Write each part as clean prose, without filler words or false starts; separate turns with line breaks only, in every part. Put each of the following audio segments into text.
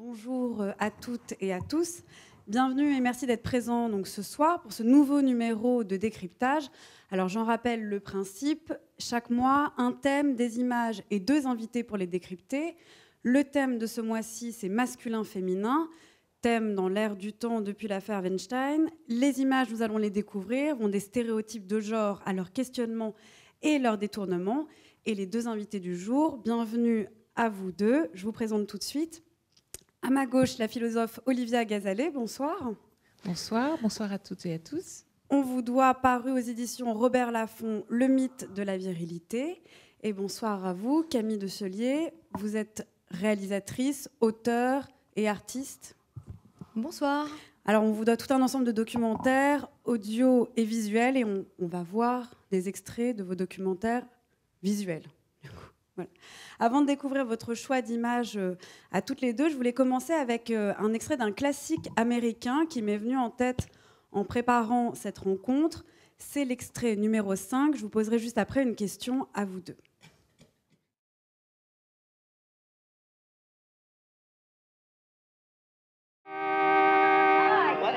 Bonjour à toutes et à tous. Bienvenue et merci d'être présents donc, ce soir pour ce nouveau numéro de décryptage. Alors j'en rappelle le principe, chaque mois un thème, des images et deux invités pour les décrypter. Le thème de ce mois-ci c'est masculin-féminin, thème dans l'air du temps depuis l'affaire Weinstein. Les images, nous allons les découvrir, vont des stéréotypes de genre à leur questionnement et leur détournement. Et les deux invités du jour, bienvenue à vous deux. Je vous présente tout de suite. À ma gauche, la philosophe Olivia Gazalet, bonsoir.
Bonsoir, bonsoir à toutes et à tous.
On vous doit, paru aux éditions Robert Laffont, Le mythe de la virilité. Et bonsoir à vous, Camille Decelier. Vous êtes réalisatrice, auteure et artiste.
Bonsoir.
Alors, on vous doit tout un ensemble de documentaires, audio et visuels, et on va voir des extraits de vos documentaires visuels. Voilà. Avant de découvrir votre choix d'images à toutes les deux, je voulais commencer avec un extrait d'un classique américain qui m'est venu en tête en préparant cette rencontre. C'est l'extrait numéro 5. Je vous poserai juste après une question à vous deux.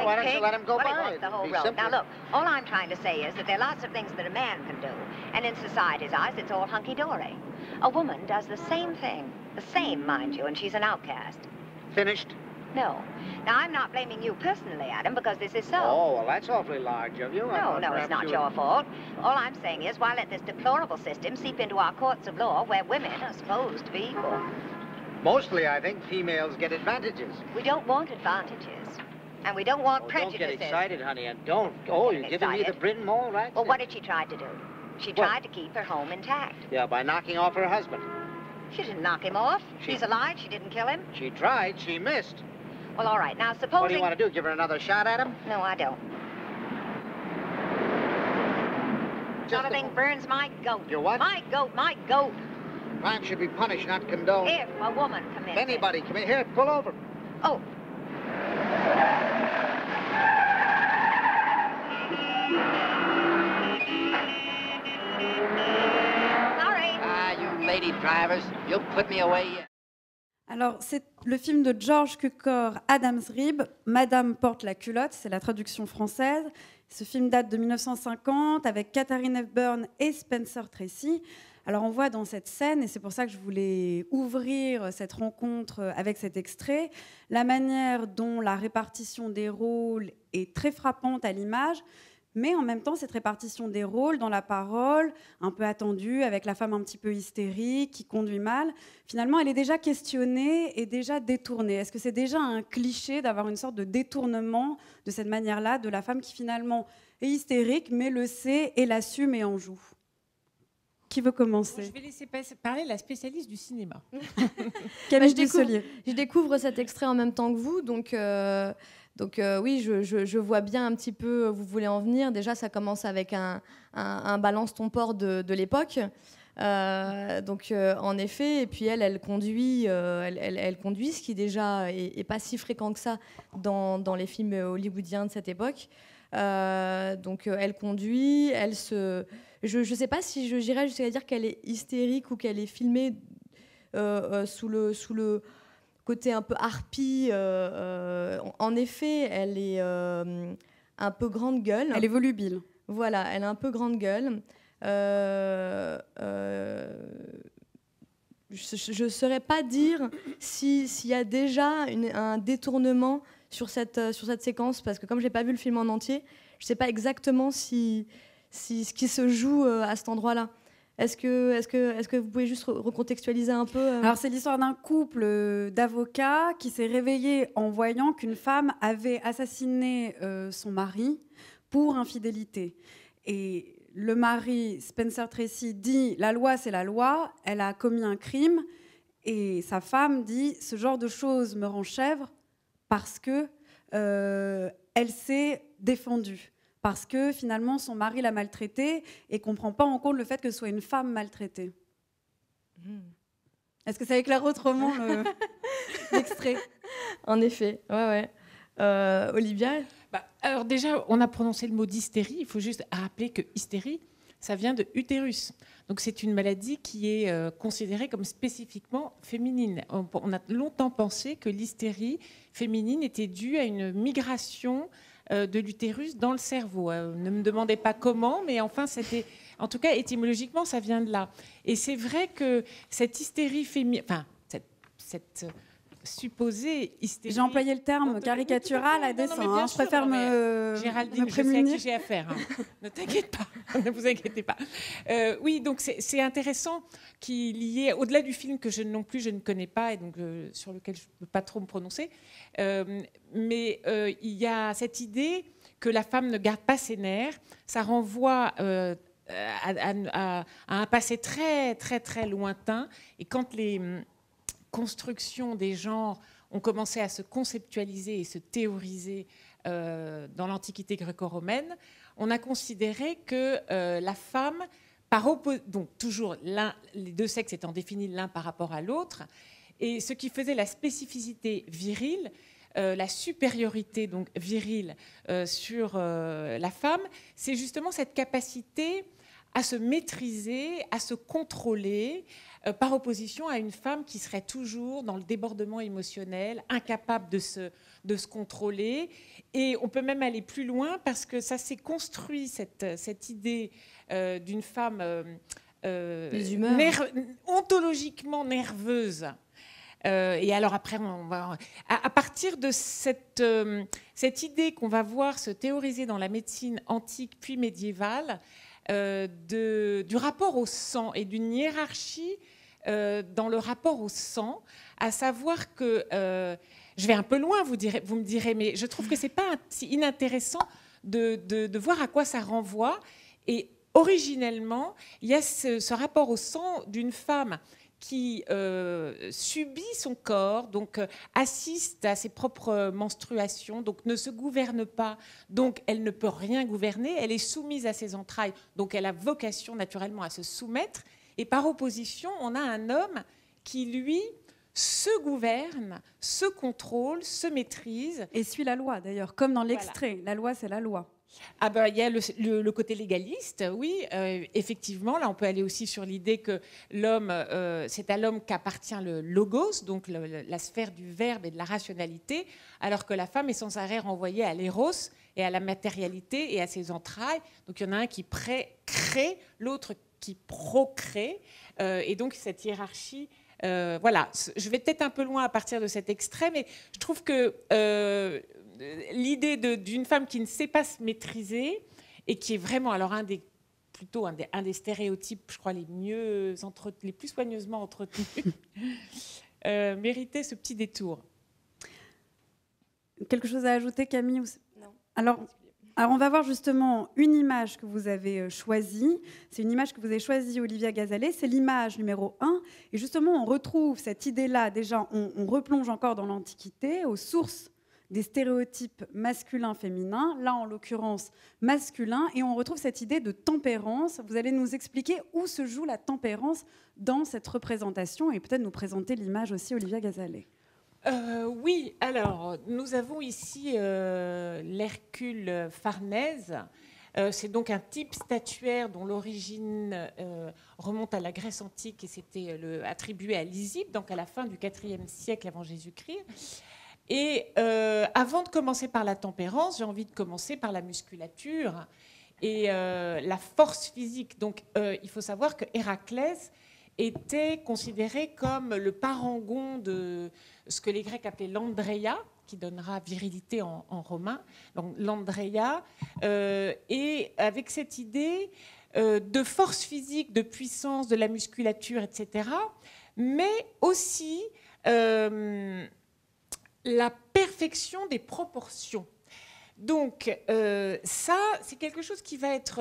Why don't you let him go by?
The whole road. Now look, all I'm trying to say is that there are lots of things that a man can do, and in society's eyes, it's all hunky-dory. A woman does the same thing, the same, mind you, and she's an outcast.
Finished?
No. Now, I'm not blaming you personally, Adam, because this is so.
Oh, well, that's awfully large of you.
No, it's not your fault. All I'm saying is, why let this deplorable system seep into our courts of law where women are supposed to be equal?
Mostly, I think, females get advantages.
We don't want advantages. And we don't want prejudices.
Don't get excited, honey, and don't. Oh, you're giving me the Bryn Mawr, right?
Well, what did she try to do? She tried to keep her home intact.
Yeah, by knocking off her husband.
She didn't knock him off. He's alive. She didn't kill him.
She tried. She missed.
Well, all right. Now, supposing...
What do you want to do, give her another shot at him?
No, I don't. Sort of thing burns my goat.
Your what?
My goat, my goat.
Crime should be punished, not condoned.
If a woman commits
Anybody come in here, pull over.
Oh.
Lady drivers, you'll put me away.
Alors, c'est le film de George Cukor, Adam's Rib, Madame porte la culotte, c'est la traduction française. Ce film date de 1950 avec Katharine Hepburn et Spencer Tracy. Alors, on voit dans cette scène, et c'est pour ça que je voulais ouvrir cette rencontre avec cet extrait, la manière dont la répartition des rôles est très frappante à l'image. Mais en même temps, cette répartition des rôles dans la parole, un peu attendue, avec la femme un petit peu hystérique, qui conduit mal, finalement, elle est déjà questionnée et déjà détournée. Est-ce que c'est déjà un cliché d'avoir une sorte de détournement de cette manière-là, de la femme qui finalement est hystérique, mais le sait et l'assume et en joue? Qui veut commencer?
Je vais laisser parler la spécialiste du cinéma.
Camille Decelier.
Je découvre cet extrait en même temps que vous, donc oui, je vois bien un petit peu où vous voulez en venir. Déjà, ça commence avec un balance ton port de l'époque. En effet, et puis elle conduit, elle conduit, ce qui déjà est pas si fréquent que ça dans les films hollywoodiens de cette époque. Elle conduit, je ne sais pas si j'irais jusqu'à dire qu'elle est hystérique ou qu'elle est filmée sous le côté un peu harpie. En effet, elle est un peu grande gueule.
Elle est volubile.
Voilà, elle a un peu grande gueule. Je ne saurais pas dire s'il y a déjà un détournement sur cette séquence, parce que comme je n'ai pas vu le film en entier, je ne sais pas exactement ce qui se joue à cet endroit-là. Est-ce que vous pouvez juste recontextualiser un peu
Alors, c'est l'histoire d'un couple d'avocats qui s'est réveillé en voyant qu'une femme avait assassiné son mari pour infidélité. Et le mari, Spencer Tracy, dit « La loi, c'est la loi, elle a commis un crime ». Et sa femme dit « Ce genre de choses me rend chèvre parce que elle s'est défendue ». Parce que finalement, son mari l'a maltraitée et ne comprend pas en compte le fait que ce soit une femme maltraitée. Est-ce que ça éclaire autrement l'extrait?
En effet, ouais. Olivia?
Alors déjà, on a prononcé le mot d'hystérie. Il faut juste rappeler que hystérie, ça vient de utérus. Donc c'est une maladie qui est considérée comme spécifiquement féminine. On a longtemps pensé que l'hystérie féminine était due à une migration de l'utérus dans le cerveau. Ne me demandez pas comment, mais enfin, c'était, en tout cas, étymologiquement, ça vient de là. Et c'est vrai que cette hystérie féminine, enfin, cette supposée hystérie...
J'ai employé le terme caricatural à dessein. Je préfère
Géraldine,
me
je sais à
prémunir.
qui j'ai affaire. Hein. Ne t'inquiète pas, ne vous inquiétez pas. Oui, donc c'est intéressant qu'il y ait, au-delà du film que je ne connais pas et donc sur lequel je ne peux pas trop me prononcer, mais il y a cette idée que la femme ne garde pas ses nerfs. Ça renvoie à un passé très, très, très lointain. Et quand les constructions des genres ont commencé à se conceptualiser et se théoriser dans l'Antiquité gréco-romaine, on a considéré que la femme, donc toujours les deux sexes étant définis l'un par rapport à l'autre, et ce qui faisait la spécificité virile, la supériorité donc virile sur la femme, c'est justement cette capacité à se maîtriser, à se contrôler, par opposition à une femme qui serait toujours dans le débordement émotionnel, incapable de se contrôler. Et on peut même aller plus loin parce que ça s'est construit, cette idée d'une femme ontologiquement nerveuse. Et alors après, on va, à partir de cette idée qu'on va voir se théoriser dans la médecine antique puis médiévale, du rapport au sang et d'une hiérarchie dans le rapport au sang, à savoir que, je vais un peu loin, vous me direz, mais je trouve que ce n'est pas si inintéressant de voir à quoi ça renvoie. Et originellement, il y a ce rapport au sang d'une femme qui subit son corps, donc assiste à ses propres menstruations, donc ne se gouverne pas, donc elle ne peut rien gouverner, elle est soumise à ses entrailles, donc elle a vocation naturellement à se soumettre. Et par opposition, on a un homme qui, lui, se gouverne, se contrôle, se maîtrise.
Et suit la loi, d'ailleurs, comme dans l'extrait. Voilà. La loi, c'est la loi.
Ah ben, il y a le côté légaliste, oui, effectivement. Là, on peut aller aussi sur l'idée que l'homme, c'est à l'homme qu'appartient le logos, donc la sphère du verbe et de la rationalité, alors que la femme est sans arrêt renvoyée à l'éros et à la matérialité et à ses entrailles. Donc, il y en a un qui crée, l'autre qui procrée, et donc cette hiérarchie. Voilà, je vais peut-être un peu loin à partir de cet extrait, mais je trouve que l'idée d'une femme qui ne sait pas se maîtriser et qui est vraiment alors un des stéréotypes, je crois, les plus soigneusement entretenus, méritait ce petit détour.
Quelque chose à ajouter, Camille?
Non.
Alors, on va voir justement une image que vous avez choisie. C'est une image que vous avez choisie, Olivia Gazalet. C'est l'image numéro 1. Et justement, on retrouve cette idée-là. Déjà, on replonge encore dans l'Antiquité, aux sources des stéréotypes masculins-féminins. Là, en l'occurrence, masculin. Et on retrouve cette idée de tempérance. Vous allez nous expliquer où se joue la tempérance dans cette représentation et peut-être nous présenter l'image aussi, Olivia Gazalet.
Oui, alors nous avons ici l'Hercule Farnèse. C'est donc un type statuaire dont l'origine remonte à la Grèce antique et c'était attribué à Lysippe, donc à la fin du IVe siècle avant Jésus-Christ. Et avant de commencer par la tempérance, j'ai envie de commencer par la musculature et la force physique. Donc il faut savoir que Héraclès était considéré comme le parangon de ce que les Grecs appelaient l'andreia, qui donnera virilité en romain, donc l'andreia, et avec cette idée de force physique, de puissance, de la musculature, etc., mais aussi la perfection des proportions. Donc ça, c'est quelque chose qui va être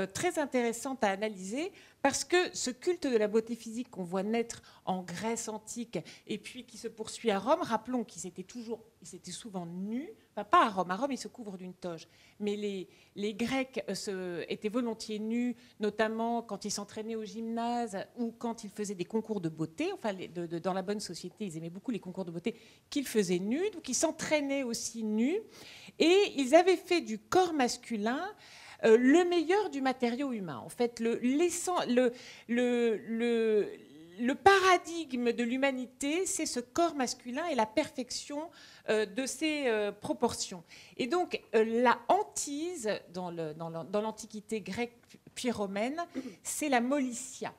très intéressant à analyser parce que ce culte de la beauté physique qu'on voit naître en Grèce antique et puis qui se poursuit à Rome, rappelons qu'ils étaient souvent nus, enfin pas à Rome ils se couvrent d'une toge, mais les Grecs étaient volontiers nus, notamment quand ils s'entraînaient au gymnase ou quand ils faisaient des concours de beauté, enfin dans la bonne société, ils aimaient beaucoup les concours de beauté qu'ils faisaient nus, donc ils s'entraînaient aussi nus, et ils avaient fait du corps masculin le meilleur du matériau humain. En fait, le paradigme de l'humanité, c'est ce corps masculin et la perfection de ses proportions. Et donc, la hantise dans l'Antiquité grecque puis romaine, c'est la mollitia,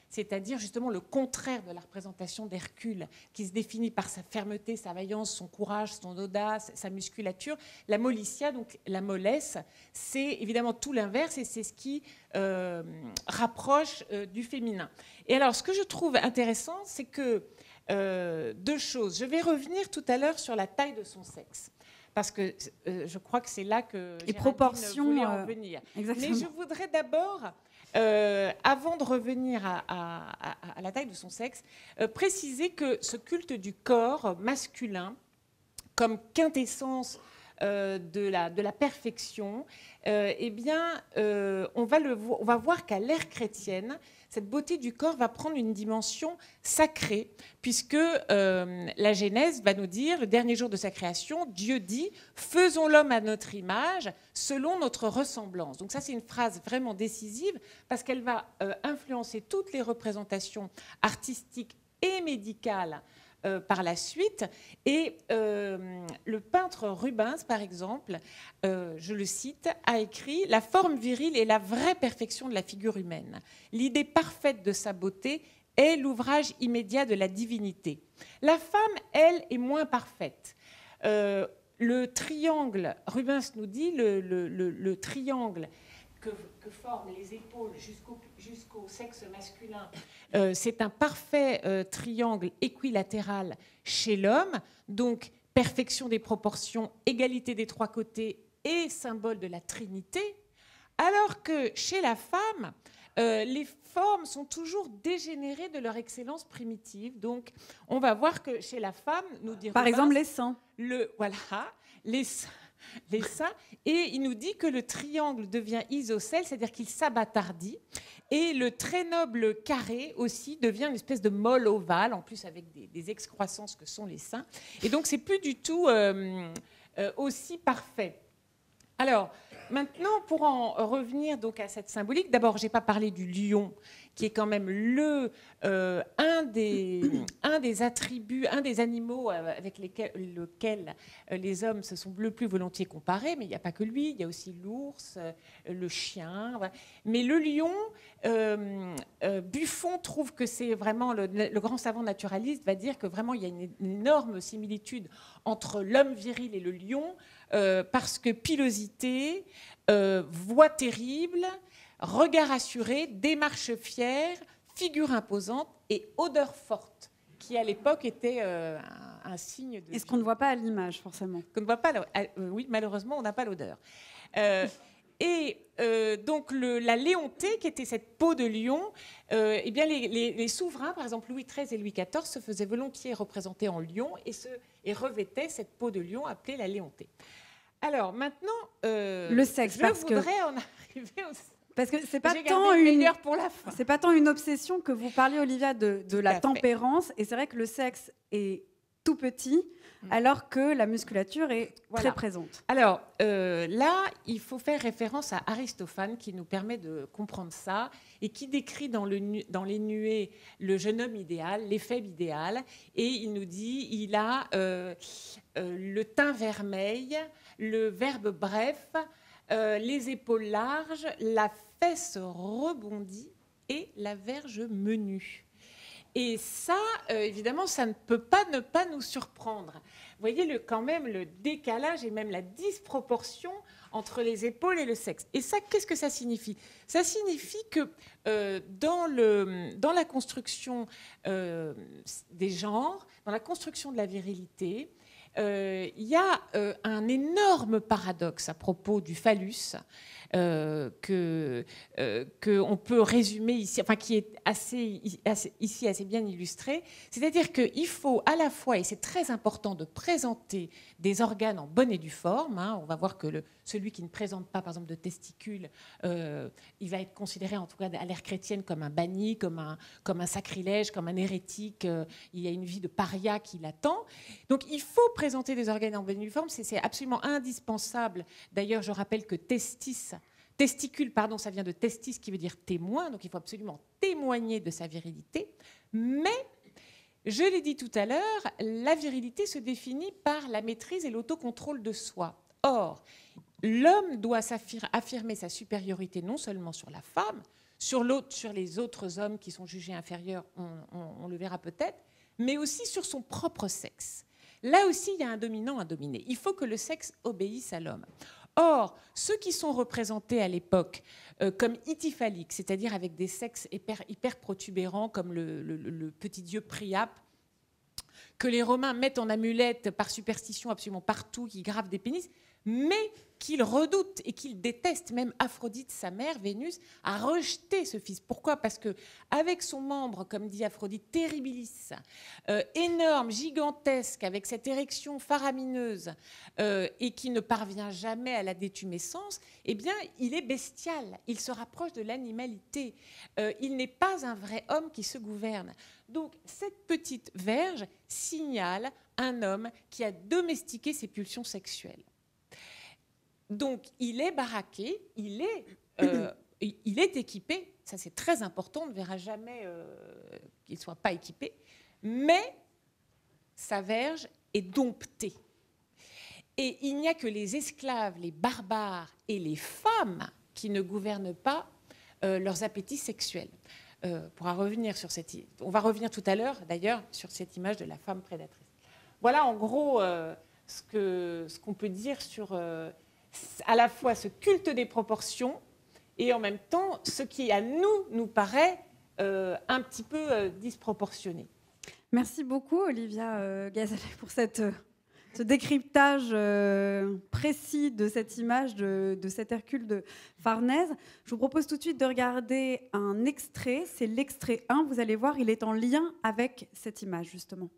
c'est-à-dire justement le contraire de la représentation d'Hercule, qui se définit par sa fermeté, sa vaillance, son courage, son audace, sa musculature. La mollitia, donc la mollesse, c'est évidemment tout l'inverse, et c'est ce qui rapproche du féminin. Et alors, ce que je trouve intéressant, c'est que deux choses. Je vais revenir tout à l'heure sur la taille de son sexe, parce que je crois que c'est là que
proportions
voulait en venir.
Exactement.
Mais je voudrais d'abord, avant de revenir à la taille de son sexe, préciser que ce culte du corps masculin, comme quintessence de la perfection, eh bien, on va voir qu'à l'ère chrétienne, cette beauté du corps va prendre une dimension sacrée, puisque la Genèse va nous dire, le dernier jour de sa création, Dieu dit « Faisons l'homme à notre image, selon notre ressemblance ». Donc ça, c'est une phrase vraiment décisive, parce qu'elle va influencer toutes les représentations artistiques et médicales par la suite. Et le peintre Rubens, par exemple, je le cite, a écrit « La forme virile est la vraie perfection de la figure humaine. L'idée parfaite de sa beauté est l'ouvrage immédiat de la divinité. La femme, elle, est moins parfaite. Le triangle, Rubens nous dit, le triangle que forment les épaules jusqu'au sexe masculin, c'est un parfait triangle équilatéral chez l'homme, donc perfection des proportions, égalité des trois côtés et symbole de la Trinité, alors que chez la femme, les formes sont toujours dégénérées de leur excellence primitive. Donc, on va voir que chez la femme, nous dirons...
Par exemple, les seins.
Voilà, les seins. Et il nous dit que le triangle devient isocèle, c'est-à-dire qu'il s'abattardit, et le très noble carré aussi devient une espèce de molle ovale, en plus avec des excroissances que sont les seins. Et donc, c'est plus du tout aussi parfait. Alors, maintenant, pour en revenir donc à cette symbolique, d'abord, je n'ai pas parlé du lion, qui est quand même un des attributs, un des animaux avec lesquels les hommes se sont le plus volontiers comparés, mais il n'y a pas que lui, il y a aussi l'ours, le chien. Voilà. Mais le lion, Buffon trouve que c'est vraiment, le grand savant naturaliste va dire que vraiment il y a une énorme similitude entre l'homme viril et le lion, parce que pilosité, voix terrible, regard assuré, démarche fière, figure imposante et odeur forte, qui à l'époque était un signe de...
Et ce qu'on ne voit pas à l'image, forcément.
Qu'on ne voit pas, oui, malheureusement, on n'a pas l'odeur. Donc la léontée, qui était cette peau de lion, eh bien les souverains, par exemple Louis XIII et Louis XIV, se faisaient volontiers représenter en lion et revêtaient cette peau de lion appelée la léontée. Alors maintenant,
le sexe,
je voudrais en arriver au...
Parce que c'est pas
tant
une obsession que vous parliez, Olivia, de la tempérance. Et c'est vrai que le sexe est tout petit, alors que la musculature est très présente.
Alors là, il faut faire référence à Aristophane, qui nous permet de comprendre ça, et qui décrit dans les nuées le jeune homme idéal, l'effet idéal. Et il nous dit, il a le teint vermeil, le verbe bref, les épaules larges, la fesse rebondie et la verge menue. Et ça, évidemment, ça ne peut pas ne pas nous surprendre. Vous voyez quand même le décalage et même la disproportion entre les épaules et le sexe. Et ça, qu'est-ce que ça signifie ? Ça signifie que dans la construction des genres, dans la construction de la virilité, il y a un énorme paradoxe à propos du phallus qu'on peut résumer ici, enfin qui est ici assez bien illustré. C'est-à-dire qu'il faut à la fois, et c'est très important, de présenter des organes en bonne et due forme. On va voir que celui qui ne présente pas, par exemple, de testicules, il va être considéré, en tout cas à l'ère chrétienne, comme un banni, comme un sacrilège, comme un hérétique. Il y a une vie de paria qui l'attend. Donc il faut présenter des organes en bonne et due forme. C'est absolument indispensable. D'ailleurs, je rappelle que testis Testicule, pardon, ça vient de testis, qui veut dire témoin, donc il faut absolument témoigner de sa virilité. Mais, je l'ai dit tout à l'heure, la virilité se définit par la maîtrise et l'autocontrôle de soi. Or, l'homme doit affirmer sa supériorité non seulement sur la femme, sur les autres hommes qui sont jugés inférieurs, on le verra peut-être, mais aussi sur son propre sexe. Là aussi, il y a un dominant, un dominé. Il faut que le sexe obéisse à l'homme. Or, ceux qui sont représentés à l'époque comme ityphaliques, c'est-à-dire avec des sexes hyper protubérants, comme le petit dieu Priape, que les Romains mettent en amulette par superstition absolument partout, qui gravent des pénis, mais qu'ils redoutent et qu'ils détestent. Même Aphrodite, sa mère, Vénus, a rejeté ce fils. Pourquoi ? Parce qu'avec son membre, comme dit Aphrodite, terribilis, énorme, gigantesque, avec cette érection faramineuse et qui ne parvient jamais à la détumescence, eh bien, il est bestial. Il se rapproche de l'animalité. Il n'est pas un vrai homme qui se gouverne. Donc, cette petite verge signale un homme qui a domestiqué ses pulsions sexuelles. Donc, il est baraqué, il est équipé. Ça, c'est très important. On ne verra jamais qu'il ne soit pas équipé. Mais sa verge est domptée. Et il n'y a que les esclaves, les barbares et les femmes qui ne gouvernent pas leurs appétits sexuels. On va revenir tout à l'heure, d'ailleurs, sur cette image de la femme prédatrice. Voilà, en gros, ce qu'on peut dire sur à la fois ce culte des proportions et en même temps ce qui, à nous paraît un petit peu disproportionné.
Merci beaucoup, Olivia Gazalet, pour ce décryptage précis de cette image de cet Hercule de Farnèse. Je vous propose tout de suite de regarder un extrait. C'est l'extrait 1. Vous allez voir, il est en lien avec cette image, justement.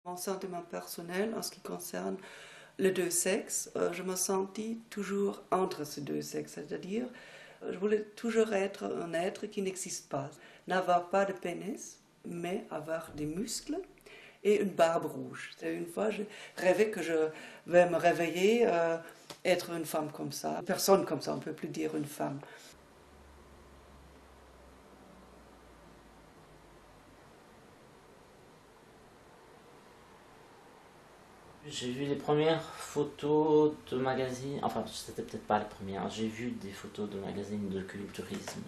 Mon sentiment personnel, en ce qui concerne les deux sexes, je me sentis toujours entre ces deux sexes, c'est-à-dire je voulais toujours être un être qui n'existe pas, n'avoir pas de pénis, mais avoir des muscles et une barbe rouge. Une fois, j'ai rêvé que je vais me réveiller, être une femme comme ça, une personne comme ça, on ne peut plus dire une femme.
J'ai vu les premières photos de magazines, enfin c'était peut-être pas les premières, j'ai vu des photos de magazines de culturisme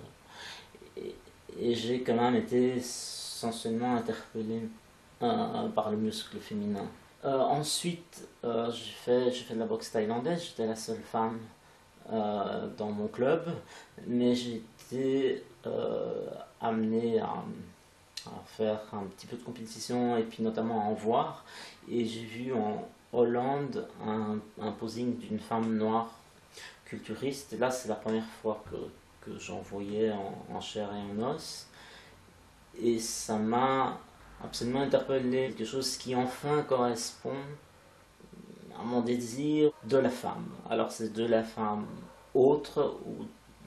et j'ai quand même été sensuellement interpellé par le muscle féminin. Ensuite, j'ai fait de la boxe thaïlandaise, j'étais la seule femme dans mon club, mais j'ai été amené à faire un petit peu de compétition et puis notamment à en voir. Et j'ai vu en Hollande un posing d'une femme noire culturiste. Et là, c'est la première fois que j'en voyais en chair et en os. Et ça m'a absolument interpellé. Quelque chose qui enfin correspond à mon désir de la femme. Alors c'est de la femme autre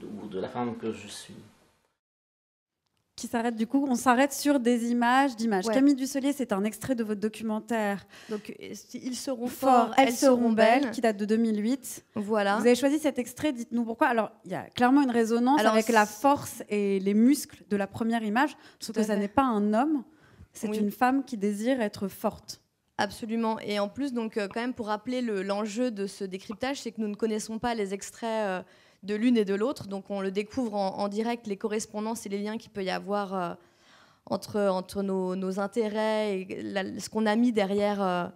ou de la femme que je suis.
Qui s'arrête du coup, on s'arrête sur des images d'images. Ouais. Camille Dussolier, c'est un extrait de votre documentaire.
Donc, ils seront forts, elles seront belles,
qui date de 2008.
Voilà.
Vous avez choisi cet extrait, dites-nous pourquoi. Alors, il y a clairement une résonance avec la force et les muscles de la première image, sauf que ça n'est pas un homme, c'est une femme qui désire être forte.
Absolument. Et en plus, donc, quand même, pour rappeler l'enjeu de ce décryptage, c'est que nous ne connaissons pas les extraits de l'une et de l'autre, donc on le découvre en direct, les correspondances et les liens qu'il peut y avoir entre nos intérêts et ce qu'on a mis derrière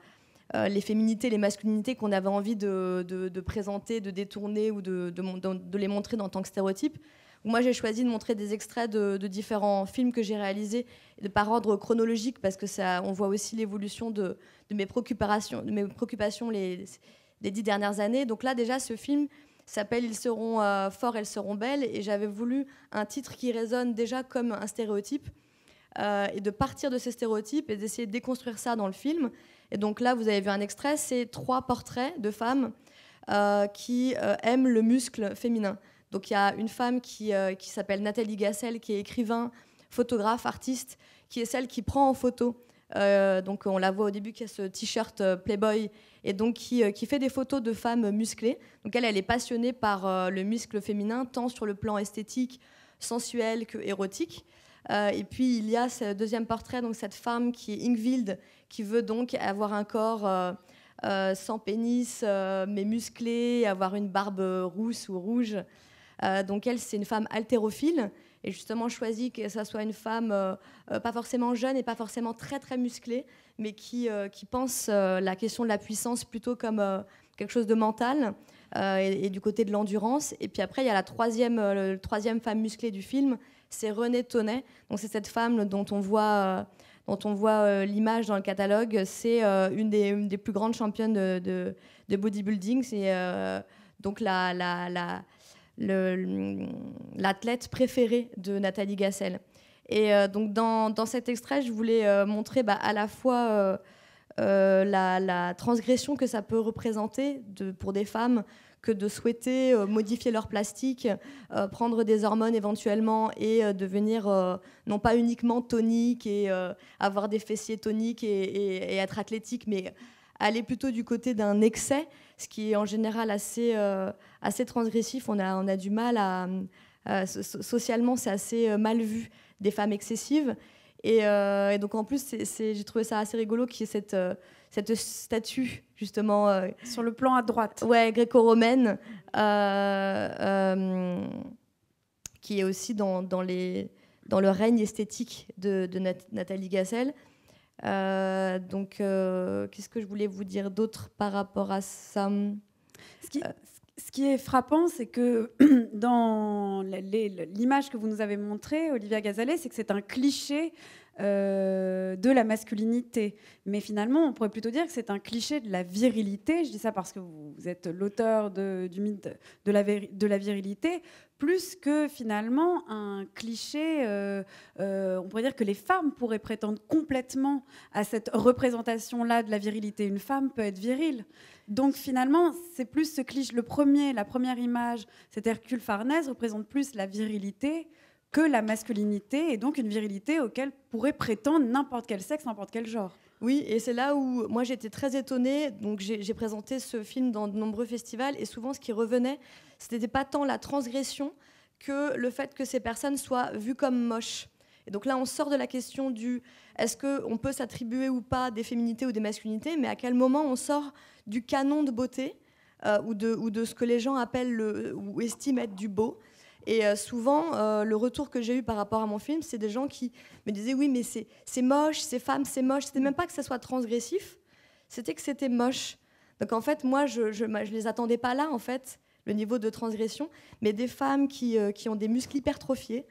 les féminités, les masculinités qu'on avait envie de présenter, de détourner ou de les montrer en tant que stéréotypes. Moi, j'ai choisi de montrer des extraits de différents films que j'ai réalisés par ordre chronologique parce que on voit aussi l'évolution de mes préoccupations les 10 dernières années. Donc là, déjà, ce film s'appelle « Ils seront forts, elles seront belles » et j'avais voulu un titre qui résonne déjà comme un stéréotype et de partir de ces stéréotypes et d'essayer de déconstruire ça dans le film. Et donc là, vous avez vu un extrait, c'est 3 portraits de femmes qui aiment le muscle féminin. Donc il y a une femme qui s'appelle Nathalie Gassel, qui est écrivain, photographe, artiste, qui est celle qui prend en photo. Donc on la voit au début qui a ce t-shirt Playboy et donc qui fait des photos de femmes musclées. Donc elle est passionnée par le muscle féminin, tant sur le plan esthétique, sensuel que érotique. Et puis il y a ce deuxième portrait, donc cette femme qui est Ingvild, qui veut donc avoir un corps sans pénis mais musclé, avoir une barbe rousse ou rouge. Donc elle, c'est une femme haltérophile et justement choisit que ça soit une femme pas forcément jeune et pas forcément très très musclée, mais qui pense la question de la puissance plutôt comme quelque chose de mental et du côté de l'endurance. Et puis après, il y a la troisième femme musclée du film, c'est Renée Tonnet. Donc c'est cette femme dont on voit l'image dans le catalogue. C'est une des plus grandes championnes de bodybuilding. C'est donc l'athlète préférée de Nathalie Gassel. Et donc dans cet extrait, je voulais montrer à la fois la transgression que ça peut représenter pour des femmes que de souhaiter modifier leur plastique, prendre des hormones éventuellement et devenir non pas uniquement tonique et avoir des fessiers toniques et être athlétique, mais aller plutôt du côté d'un excès, ce qui est en général assez transgressif. On a du mal socialement, c'est assez mal vu, des femmes excessives. Et donc en plus, j'ai trouvé ça assez rigolo qu'il y ait cette statue, justement...
sur le plan à droite.
Ouais, gréco-romaine, qui est aussi dans le règne esthétique de Nathalie Gassel. Donc, qu'est-ce que je voulais vous dire d'autre par rapport à ça ?
Ce qui est frappant, c'est que dans l'image que vous nous avez montrée, Olivia Gazalet, c'est que c'est un cliché de la masculinité. Mais finalement, on pourrait plutôt dire que c'est un cliché de la virilité. Je dis ça parce que vous êtes l'auteur du mythe de la virilité, plus que finalement un cliché. On pourrait dire que les femmes pourraient prétendre complètement à cette représentation-là de la virilité. Une femme peut être virile. Donc finalement, c'est plus ce cliché. La première image, c'est Hercule Farnèse, représente plus la virilité que la masculinité, et donc une virilité auquel pourrait prétendre n'importe quel sexe, n'importe quel genre.
Oui, et c'est là où moi j'étais très étonnée. Donc j'ai présenté ce film dans de nombreux festivals, et souvent ce qui revenait, ce n'était pas tant la transgression que le fait que ces personnes soient vues comme moches. Et donc là, on sort de la question du est-ce qu'on peut s'attribuer ou pas des féminités ou des masculinités, mais à quel moment on sort du canon de beauté ou de ce que les gens appellent ou estiment être du beau. Et souvent, le retour que j'ai eu par rapport à mon film, c'est des gens qui me disaient oui, mais c'est moche, ces femmes, c'est moche. C'était même pas que ça soit transgressif, c'était que c'était moche. Donc en fait, moi, je les attendais pas là, en fait, le niveau de transgression, mais des femmes qui ont des muscles hypertrophiés.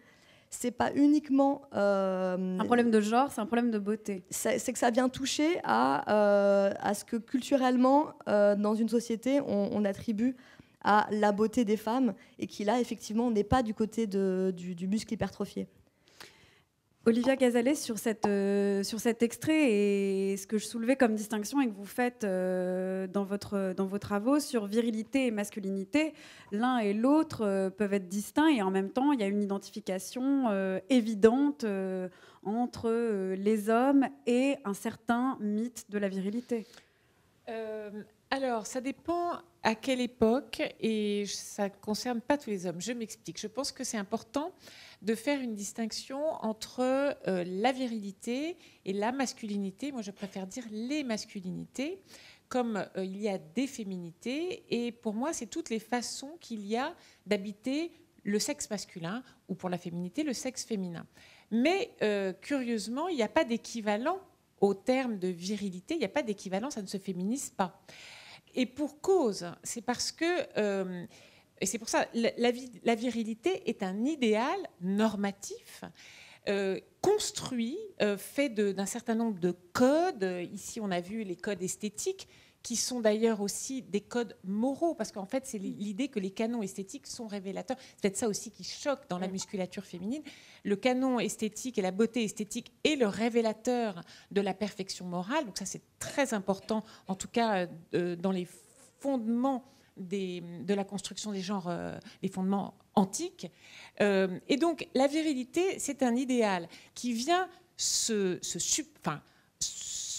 C'est pas uniquement
un problème de genre, c'est un problème de beauté.
C'est que ça vient toucher à ce que culturellement, dans une société, on attribue à la beauté des femmes, et qui là, effectivement, n'est pas du côté du muscle hypertrophié.
Olivia Gazalet, sur cet extrait, et ce que je soulevais comme distinction et que vous faites dans vos travaux sur virilité et masculinité, l'un et l'autre peuvent être distincts, et en même temps, il y a une identification évidente entre les hommes et un certain mythe de la virilité.
Alors, ça dépend à quelle époque, et ça ne concerne pas tous les hommes. Je m'explique. Je pense que c'est important de faire une distinction entre la virilité et la masculinité. Moi, je préfère dire les masculinités, comme il y a des féminités. Et pour moi, c'est toutes les façons qu'il y a d'habiter le sexe masculin, ou pour la féminité, le sexe féminin. Mais curieusement, il n'y a pas d'équivalent au terme de virilité. Il n'y a pas d'équivalent, ça ne se féminise pas. Et pour cause, c'est parce que, et c'est pour ça, la virilité est un idéal normatif, construit, fait d'un certain nombre de codes. Ici, on a vu les codes esthétiques, qui sont d'ailleurs aussi des codes moraux, parce qu'en fait, c'est l'idée que les canons esthétiques sont révélateurs. C'est peut-être ça aussi qui choque dans la musculature féminine. Le canon esthétique et la beauté esthétique est le révélateur de la perfection morale. Donc ça, c'est très important, en tout cas dans les fondements de la construction des genres, des fondements antiques. Et donc, la virilité, c'est un idéal qui vient se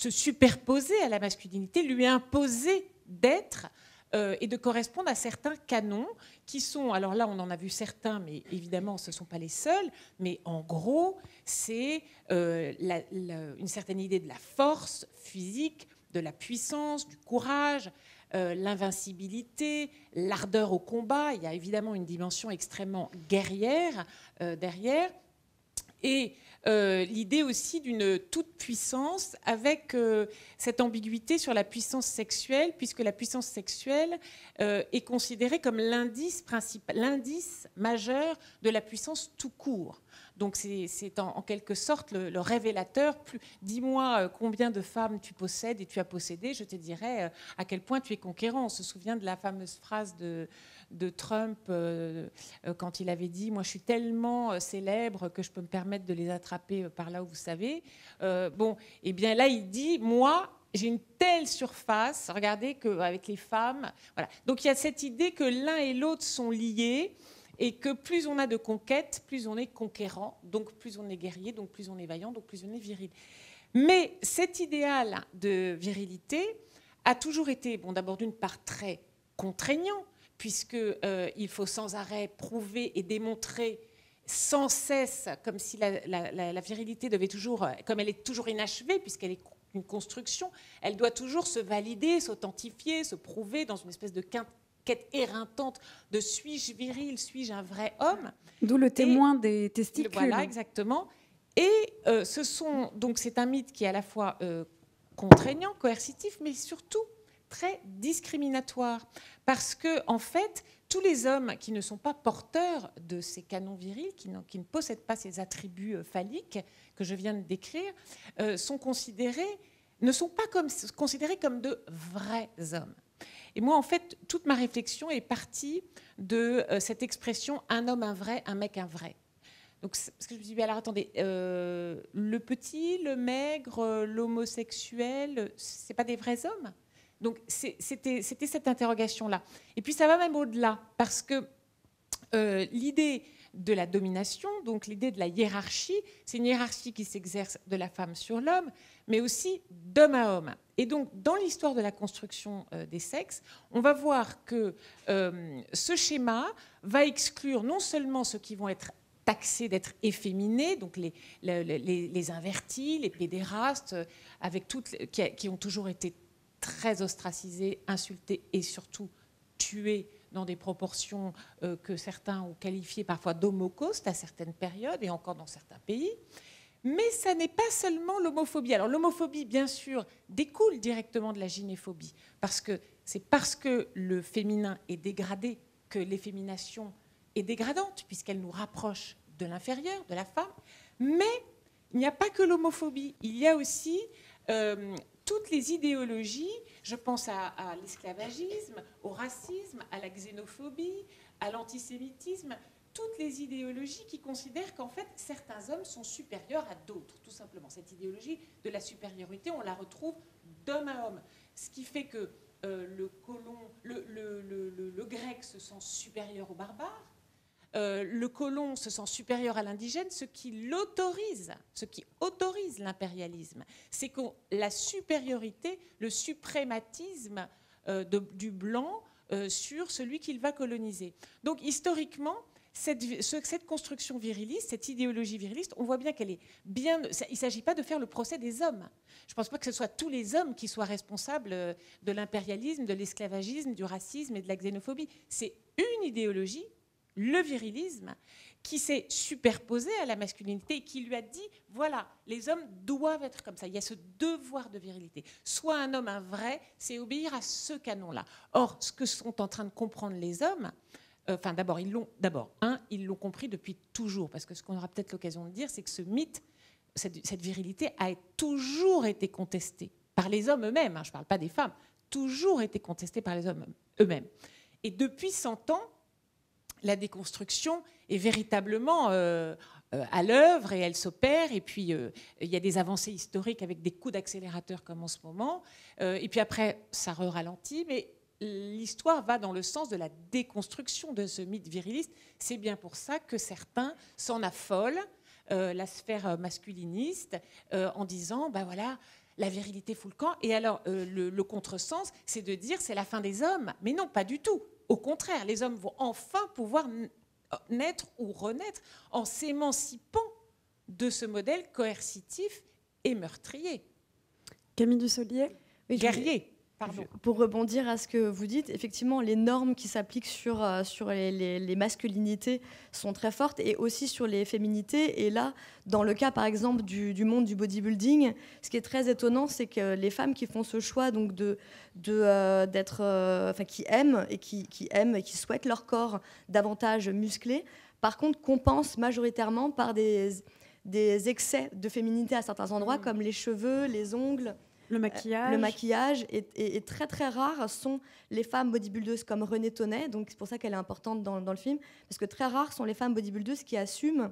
superposer à la masculinité, lui imposer d'être et de correspondre à certains canons qui sont, alors là on en a vu certains, mais évidemment ce ne sont pas les seuls, mais en gros c'est une certaine idée de la force physique, de la puissance, du courage, l'invincibilité, l'ardeur au combat. Il y a évidemment une dimension extrêmement guerrière derrière. Et l'idée aussi d'une toute-puissance avec cette ambiguïté sur la puissance sexuelle, puisque la puissance sexuelle est considérée comme l'indice majeur de la puissance tout court. Donc c'est en quelque sorte le révélateur. Dis-moi combien de femmes tu possèdes et tu as possédé, je te dirai à quel point tu es conquérant. On se souvient de la fameuse phrase de Trump quand il avait dit « Moi, je suis tellement célèbre que je peux me permettre de les attraper par là où vous savez. » Et bien là, il dit « Moi, j'ai une telle surface, regardez, qu'avec les femmes... » Voilà. Donc il y a cette idée que l'un et l'autre sont liés et que plus on a de conquêtes, plus on est conquérant, donc plus on est guerrier, donc plus on est vaillant, donc plus on est viril. Mais cet idéal de virilité a toujours été, d'abord d'une part très contraignant, puisqu'il faut sans arrêt prouver et démontrer sans cesse, comme si la virilité devait toujours, comme elle est toujours inachevée, puisqu'elle est une construction, elle doit toujours se valider, s'authentifier, se prouver dans une espèce de quête éreintante de suis-je viril, suis-je un vrai homme.
D'où le témoin des testicules.
Voilà, exactement. Et donc c'est un mythe qui est à la fois contraignant, coercitif, mais surtout très discriminatoire. Parce que, en fait, tous les hommes qui ne sont pas porteurs de ces canons virils, qui ne possèdent pas ces attributs phalliques que je viens de décrire, ne sont pas considérés comme de vrais hommes. Et moi, en fait, toute ma réflexion est partie de cette expression « un homme, un vrai, un mec, un vrai ». Donc, parce que je me suis dit, alors attendez, le petit, le maigre, l'homosexuel, c'est pas des vrais hommes ? Donc, c'était cette interrogation-là. Et puis, ça va même au-delà, parce que l'idée de la domination, donc l'idée de la hiérarchie, c'est une hiérarchie qui s'exerce de la femme sur l'homme, mais aussi d'homme à homme. Et donc, dans l'histoire de la construction des sexes, on va voir que ce schéma va exclure non seulement ceux qui vont être taxés d'être efféminés, donc les invertis, les pédérastes, qui ont toujours été très ostracisés, insultés et surtout tués dans des proportions que certains ont qualifiées parfois d'homocaustes à certaines périodes et encore dans certains pays. Mais ça n'est pas seulement l'homophobie. Alors l'homophobie, bien sûr, découle directement de la gynéphobie, parce que c'est parce que le féminin est dégradé que l'effémination est dégradante, puisqu'elle nous rapproche de l'inférieur, de la femme. Mais il n'y a pas que l'homophobie, il y a aussi toutes les idéologies, je pense à l'esclavagisme, au racisme, à la xénophobie, à l'antisémitisme, toutes les idéologies qui considèrent qu'en fait, certains hommes sont supérieurs à d'autres, tout simplement. Cette idéologie de la supériorité, on la retrouve d'homme à homme. Ce qui fait que le grec se sent supérieur au barbare, le colon se sent supérieur à l'indigène, ce qui autorise l'impérialisme. C'est que la supériorité, le suprématisme du blanc sur celui qu'il va coloniser. Donc historiquement, cette construction viriliste, cette idéologie viriliste, on voit bien qu'elle est bien... Il ne s'agit pas de faire le procès des hommes. Je ne pense pas que ce soit tous les hommes qui soient responsables de l'impérialisme, de l'esclavagisme, du racisme et de la xénophobie. C'est une idéologie, le virilisme, qui s'est superposé à la masculinité et qui lui a dit, voilà, les hommes doivent être comme ça. Il y a ce devoir de virilité. Soit un homme, un vrai, c'est obéir à ce canon-là. Or, ce que sont en train de comprendre les hommes... d'abord, ils l'ont compris depuis toujours, parce que ce qu'on aura peut-être l'occasion de dire, c'est que ce mythe, cette virilité a toujours été contestée par les hommes eux-mêmes, je ne parle pas des femmes, toujours été contestée par les hommes eux-mêmes. Et depuis 100 ans, la déconstruction est véritablement à l'œuvre et elle s'opère. Et puis, il y a des avancées historiques avec des coups d'accélérateur comme en ce moment. Et puis après, ça ralentit, mais l'histoire va dans le sens de la déconstruction de ce mythe viriliste. C'est bien pour ça que certains s'en affolent, la sphère masculiniste, en disant, ben voilà, la virilité fout le camp. Et alors, le contresens, c'est de dire c'est la fin des hommes. Mais non, pas du tout. Au contraire, les hommes vont enfin pouvoir naître ou renaître en s'émancipant de ce modèle coercitif et meurtrier.
Camille Dussolier,
guerrier. Pardon.
Pour rebondir à ce que vous dites, effectivement, les normes qui s'appliquent sur les masculinités sont très fortes et aussi sur les féminités. Et là, dans le cas, par exemple, du monde du bodybuilding, ce qui est très étonnant, c'est que les femmes qui font ce choix donc qui aiment et qui souhaitent leur corps davantage musclé, par contre, compensent majoritairement par des excès de féminité à certains endroits, comme les cheveux, les ongles.
Le maquillage.
Le maquillage est très très rare sont les femmes bodybuildeuses comme Renée Tonnet, donc c'est pour ça qu'elle est importante dans le film, parce que très rares sont les femmes bodybuildeuses qui assument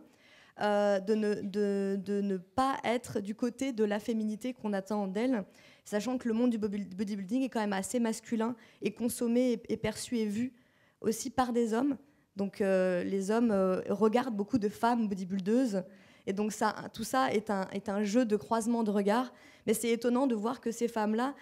de ne pas être du côté de la féminité qu'on attend d'elles, sachant que le monde du bodybuilding est quand même assez masculin et consommé et perçu et vu aussi par des hommes. Donc les hommes regardent beaucoup de femmes bodybuildeuses. Et donc tout ça est un jeu de croisement de regards. Mais c'est étonnant de voir que ces femmes-là,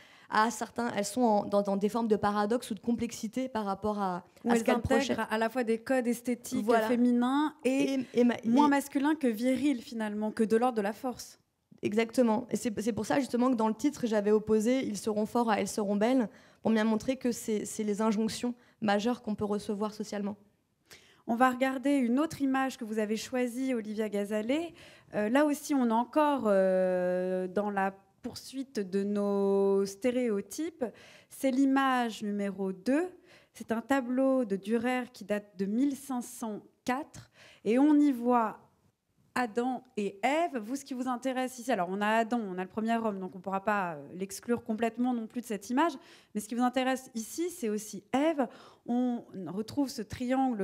elles sont dans des formes de paradoxe ou de complexité par rapport à ce qu'elles projettent.
À la fois des codes esthétiques féminins et moins masculins que virils, finalement, que de l'ordre de la force.
Exactement. Et c'est pour ça, justement, que dans le titre, j'avais opposé « Ils seront forts à elles seront belles », pour bien montrer que c'est les injonctions majeures qu'on peut recevoir socialement.
On va regarder une autre image que vous avez choisie, Olivia Gazalet. Là aussi, on est encore dans la poursuite de nos stéréotypes. C'est l'image numéro 2. C'est un tableau de Dürer qui date de 1504. Et on y voit Adam et Ève. Vous, ce qui vous intéresse ici, alors on a Adam, on a le premier homme, donc on ne pourra pas l'exclure complètement non plus de cette image, mais ce qui vous intéresse ici, c'est aussi Ève. On retrouve ce triangle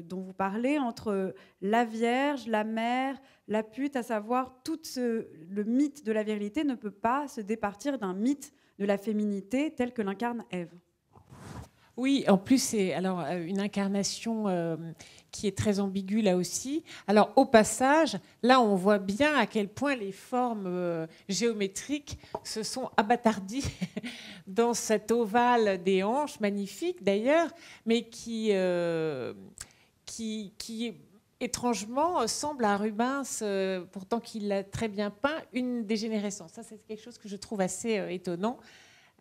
dont vous parlez entre la Vierge, la mère, la pute, à savoir le mythe de la virilité ne peut pas se départir d'un mythe de la féminité tel que l'incarne Ève.
Oui, en plus, c'est une incarnation qui est très ambiguë là aussi. Alors, au passage, là, on voit bien à quel point les formes géométriques se sont abattardies dans cet ovale des hanches, magnifique d'ailleurs, mais qui étrangement semble à Rubens, pourtant qu'il l'a très bien peint, une dégénérescence. Ça, c'est quelque chose que je trouve assez étonnant.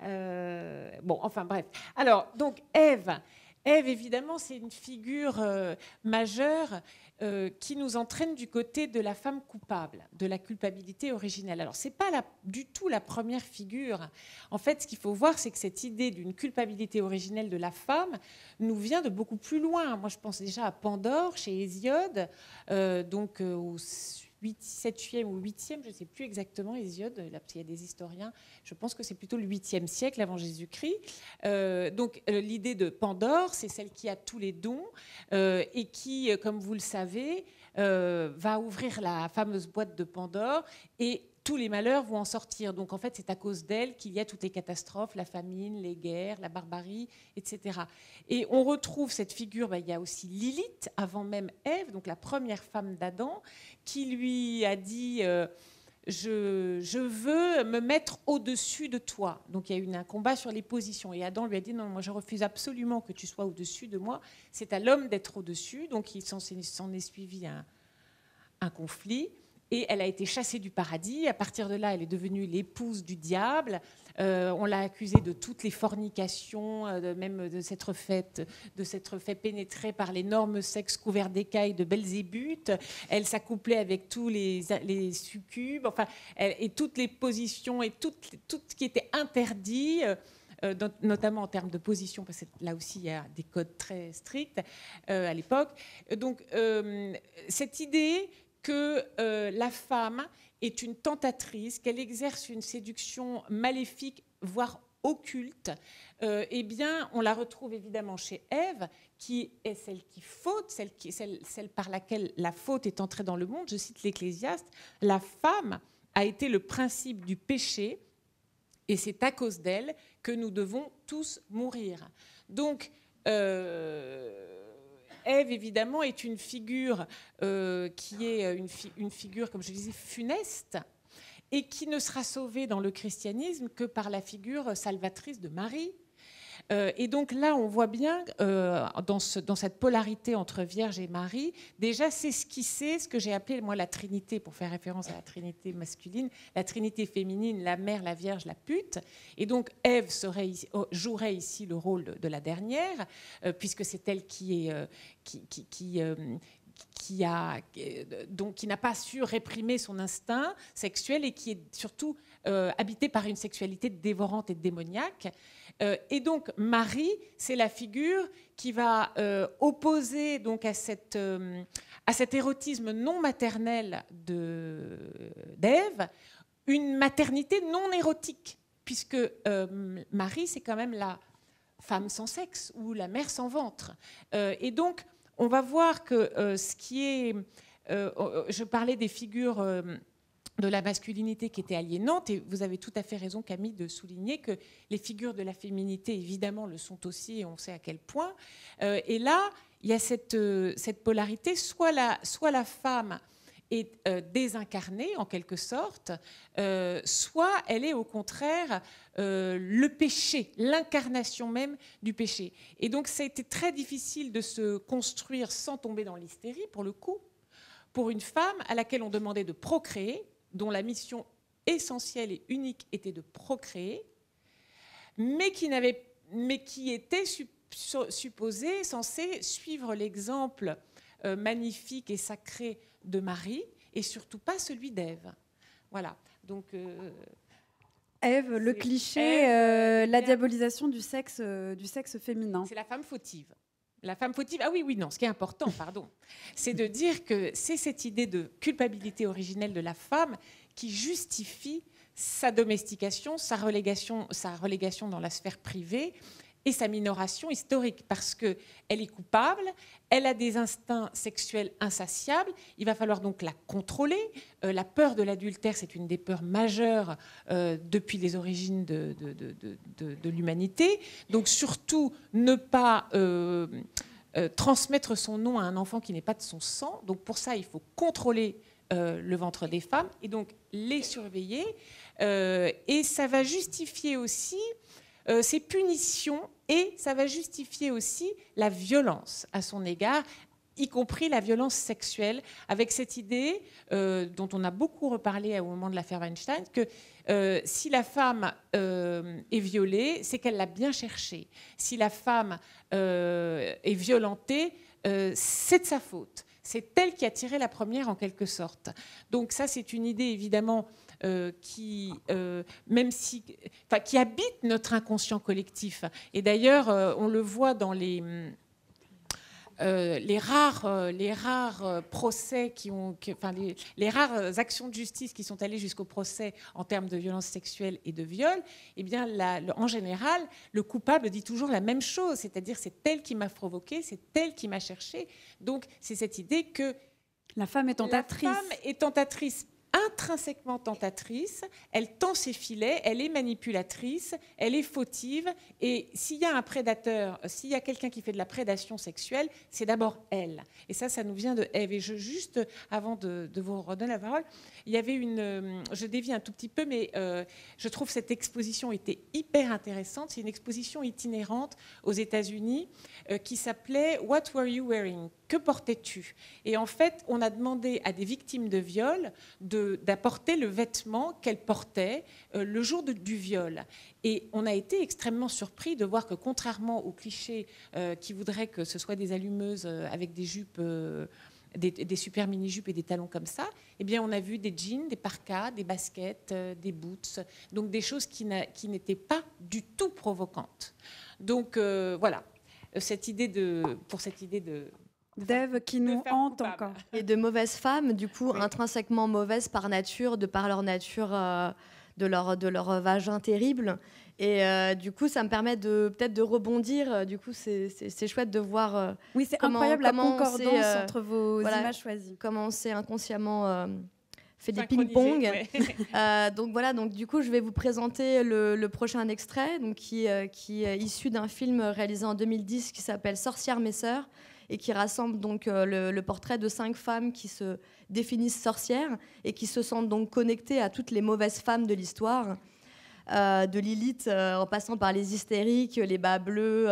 Bon, enfin bref. Alors, donc Ève, évidemment, c'est une figure majeure qui nous entraîne du côté de la femme coupable, de la culpabilité originelle. Alors, c'est pas du tout la première figure. En fait, ce qu'il faut voir, c'est que cette idée d'une culpabilité originelle de la femme nous vient de beaucoup plus loin. Moi, je pense déjà à Pandore, chez Hésiode, donc au 7e ou 8e, je ne sais plus exactement, Hésiode, là, parce qu'il y a des historiens, je pense que c'est plutôt le 8e siècle avant Jésus-Christ. Donc l'idée de Pandore, c'est celle qui a tous les dons et qui, comme vous le savez, va ouvrir la fameuse boîte de Pandore et tous les malheurs vont en sortir. Donc en fait, c'est à cause d'elle qu'il y a toutes les catastrophes, la famine, les guerres, la barbarie, etc. Et on retrouve cette figure, il y a aussi Lilith, avant même Ève, donc la première femme d'Adam, qui lui a dit je veux me mettre au-dessus de toi. Donc il y a eu un combat sur les positions. Et Adam lui a dit non, moi je refuse absolument que tu sois au-dessus de moi. C'est à l'homme d'être au-dessus. Donc il s'en est suivi un conflit. Et elle a été chassée du paradis. À partir de là, elle est devenue l'épouse du diable. On l'a accusée de toutes les fornications, même de s'être fait pénétrer par l'énorme sexe couvert d'écailles de Belzébuth. Elle s'accouplait avec tous les succubes, enfin, et toutes les positions et tout ce qui était interdit. Notamment en termes de position, parce que là aussi il y a des codes très stricts à l'époque. Donc cette idée que la femme est une tentatrice, qu'elle exerce une séduction maléfique, voire occulte, eh bien, on la retrouve évidemment chez Ève, qui est celle qui faute, celle par laquelle la faute est entrée dans le monde. Je cite l'Ecclésiaste, la femme a été le principe du péché, Et c'est à cause d'elle que nous devons tous mourir. Donc, Ève, évidemment, est une figure qui est une figure, comme je disais, funeste, et qui ne sera sauvée dans le christianisme que par la figure salvatrice de Marie. Et donc là, on voit bien, dans cette polarité entre Vierge et Marie, déjà s'esquisser ce que j'ai appelé, moi, la Trinité, pour faire référence à la Trinité masculine, la Trinité féminine, la mère, la Vierge, la pute. Et donc, Ève jouerait ici le rôle de la dernière, puisque c'est elle qui n'a pas su réprimer son instinct sexuel et qui est surtout habitée par une sexualité dévorante et démoniaque. Et donc Marie, c'est la figure qui va opposer donc à cet érotisme non maternel d'Ève une maternité non érotique, puisque Marie, c'est quand même la femme sans sexe ou la mère sans ventre. Et donc on va voir que ce qui est... je parlais des figures de la masculinité qui étaient aliénantes, et vous avez tout à fait raison, Camille, de souligner que les figures de la féminité, évidemment, le sont aussi, et on sait à quel point. Et là, il y a cette polarité, soit la femme est désincarnée, en quelque sorte, soit elle est au contraire le péché, l'incarnation même du péché. Et donc ça a été très difficile de se construire sans tomber dans l'hystérie, pour le coup, pour une femme à laquelle on demandait de procréer, dont la mission essentielle et unique était de procréer, mais qui était supposée, censée suivre l'exemple magnifique et sacré de Marie, et surtout pas celui d'Ève. Voilà. Donc
Ève, le cliché, la diabolisation du sexe féminin.
C'est la femme fautive. La femme fautive, ah oui, non, ce qui est important, pardon, c'est de dire que c'est cette idée de culpabilité originelle de la femme qui justifie sa domestication, sa relégation dans la sphère privée et sa minoration historique, parce qu'elle est coupable, elle a des instincts sexuels insatiables, il va falloir donc la contrôler. La peur de l'adultère, c'est une des peurs majeures depuis les origines de l'humanité. Donc surtout, ne pas transmettre son nom à un enfant qui n'est pas de son sang. Donc pour ça, il faut contrôler le ventre des femmes et donc les surveiller. Et ça va justifier aussi ces punitions, et ça va justifier aussi la violence à son égard, y compris la violence sexuelle, avec cette idée dont on a beaucoup reparlé au moment de l'affaire Weinstein, que si la femme est violée, c'est qu'elle l'a bien cherché. Si la femme est violentée, c'est de sa faute. C'est elle qui a tiré la première, en quelque sorte. Donc ça, c'est une idée, évidemment, qui habite notre inconscient collectif. Et d'ailleurs, on le voit dans les rares procès les rares actions de justice qui sont allées jusqu'au procès en termes de violence sexuelle et de viol, eh bien, en général, le coupable dit toujours la même chose, c'est-à-dire c'est elle qui m'a provoqué, c'est elle qui m'a cherché. Donc, c'est cette idée que
la femme est tentatrice.
La femme est tentatrice, intrinsèquement tentatrice, elle tend ses filets, elle est manipulatrice, elle est fautive, et s'il y a un prédateur, s'il y a quelqu'un qui fait de la prédation sexuelle, c'est d'abord elle. Et ça nous vient de Ève. Et juste avant de vous redonner la parole, il y avait je dévie un tout petit peu, mais je trouve cette exposition était hyper intéressante. C'est une exposition itinérante aux États-Unis qui s'appelait « What were you wearing ?» Que portais-tu? Et en fait, on a demandé à des victimes de viol d'apporter le vêtement qu'elles portaient le jour du viol. Et on a été extrêmement surpris de voir que, contrairement aux clichés qui voudraient que ce soit des allumeuses avec des jupes, des super mini-jupes et des talons comme ça, eh bien, on a vu des jeans, des parkas, des baskets, des boots, donc des choses qui n'étaient pas du tout provocantes. Donc voilà, cette idée
d'Ève qui nous hante encore.
Et de mauvaises femmes, du coup, oui, intrinsèquement mauvaises par nature, de par leur nature, de leur vagin terrible. Et du coup, ça me permet peut-être de rebondir. Du coup, c'est chouette de voir
oui, c'est incroyable la concordance entre vos images choisies.
Comment on s'est inconsciemment fait des ping-pong.
Ouais.
Donc voilà, donc du coup je vais vous présenter le prochain extrait, donc qui est issu d'un film réalisé en 2010 qui s'appelle Sorcières mes sœurs et qui rassemble donc le portrait de 5 femmes qui se définissent sorcières et qui se sentent donc connectées à toutes les mauvaises femmes de l'histoire, de Lilith en passant par les hystériques, les bas bleus.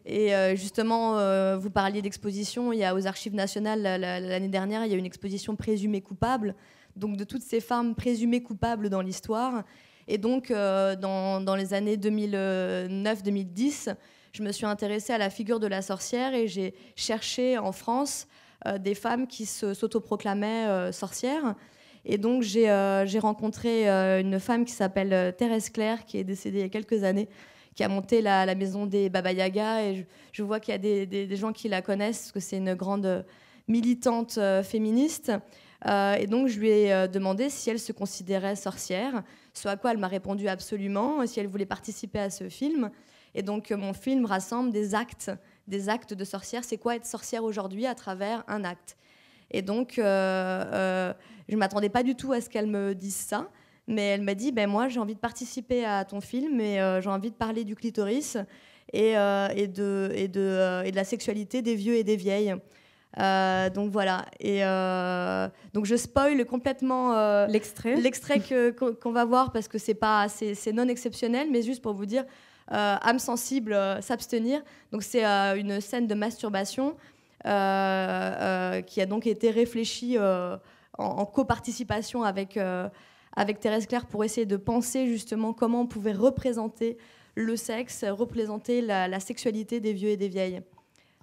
Et justement, vous parliez d'exposition, il y a aux Archives nationales l'année dernière, il y a une exposition présumée coupable, donc de toutes ces femmes présumées coupables dans l'histoire. Et donc, dans les années 2009-2010, je me suis intéressée à la figure de la sorcière et j'ai cherché en France des femmes qui s'autoproclamaient sorcières. Et donc, j'ai rencontré une femme qui s'appelle Thérèse Claire, qui est décédée il y a quelques années, qui a monté la maison des Baba Yaga. Et je vois qu'il y a des gens qui la connaissent, parce que c'est une grande militante féministe. Et donc, je lui ai demandé si elle se considérait sorcière, ce à quoi elle m'a répondu absolument, si elle voulait participer à ce film. Et donc, mon film rassemble des actes de sorcière. C'est quoi être sorcière aujourd'hui à travers un acte? Et donc, je ne m'attendais pas du tout à ce qu'elle me dise ça, mais elle m'a dit, ben moi, j'ai envie de participer à ton film et j'ai envie de parler du clitoris et de la sexualité des vieux et des vieilles. Donc voilà. Et donc je spoil complètement l'extrait qu'on va voir parce que c'est non exceptionnel, mais juste pour vous dire, âme sensible, s'abstenir. Donc c'est une scène de masturbation qui a donc été réfléchie en coparticipation avec Thérèse Claire pour essayer de penser justement comment on pouvait représenter le sexe, représenter la sexualité des vieux et des vieilles.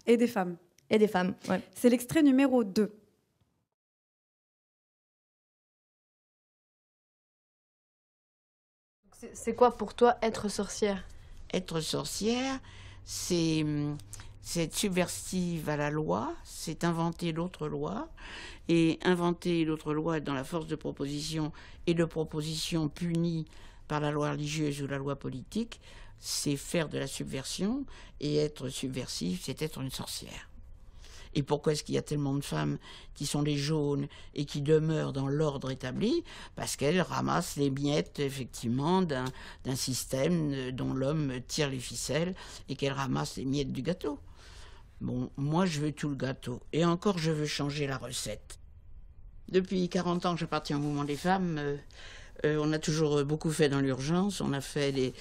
Et des femmes.
Et des femmes, ouais.
C'est l'extrait numéro 2.
C'est quoi pour toi être sorcière?
Être sorcière, c'est être subversive à la loi, c'est inventer l'autre loi. Et inventer l'autre loi dans la force de proposition et de proposition punie par la loi religieuse ou la loi politique, c'est faire de la subversion. Et être subversif, c'est être une sorcière. Et pourquoi est-ce qu'il y a tellement de femmes qui sont les jaunes et qui demeurent dans l'ordre établi? Parce qu'elles ramassent les miettes, effectivement, d'un système dont l'homme tire les ficelles et qu'elles ramassent les miettes du gâteau. Bon, moi, je veux tout le gâteau. Et encore, je veux changer la recette. Depuis 40 ans que j'appartiens au mouvement des femmes, on a toujours beaucoup fait dans l'urgence. On a fait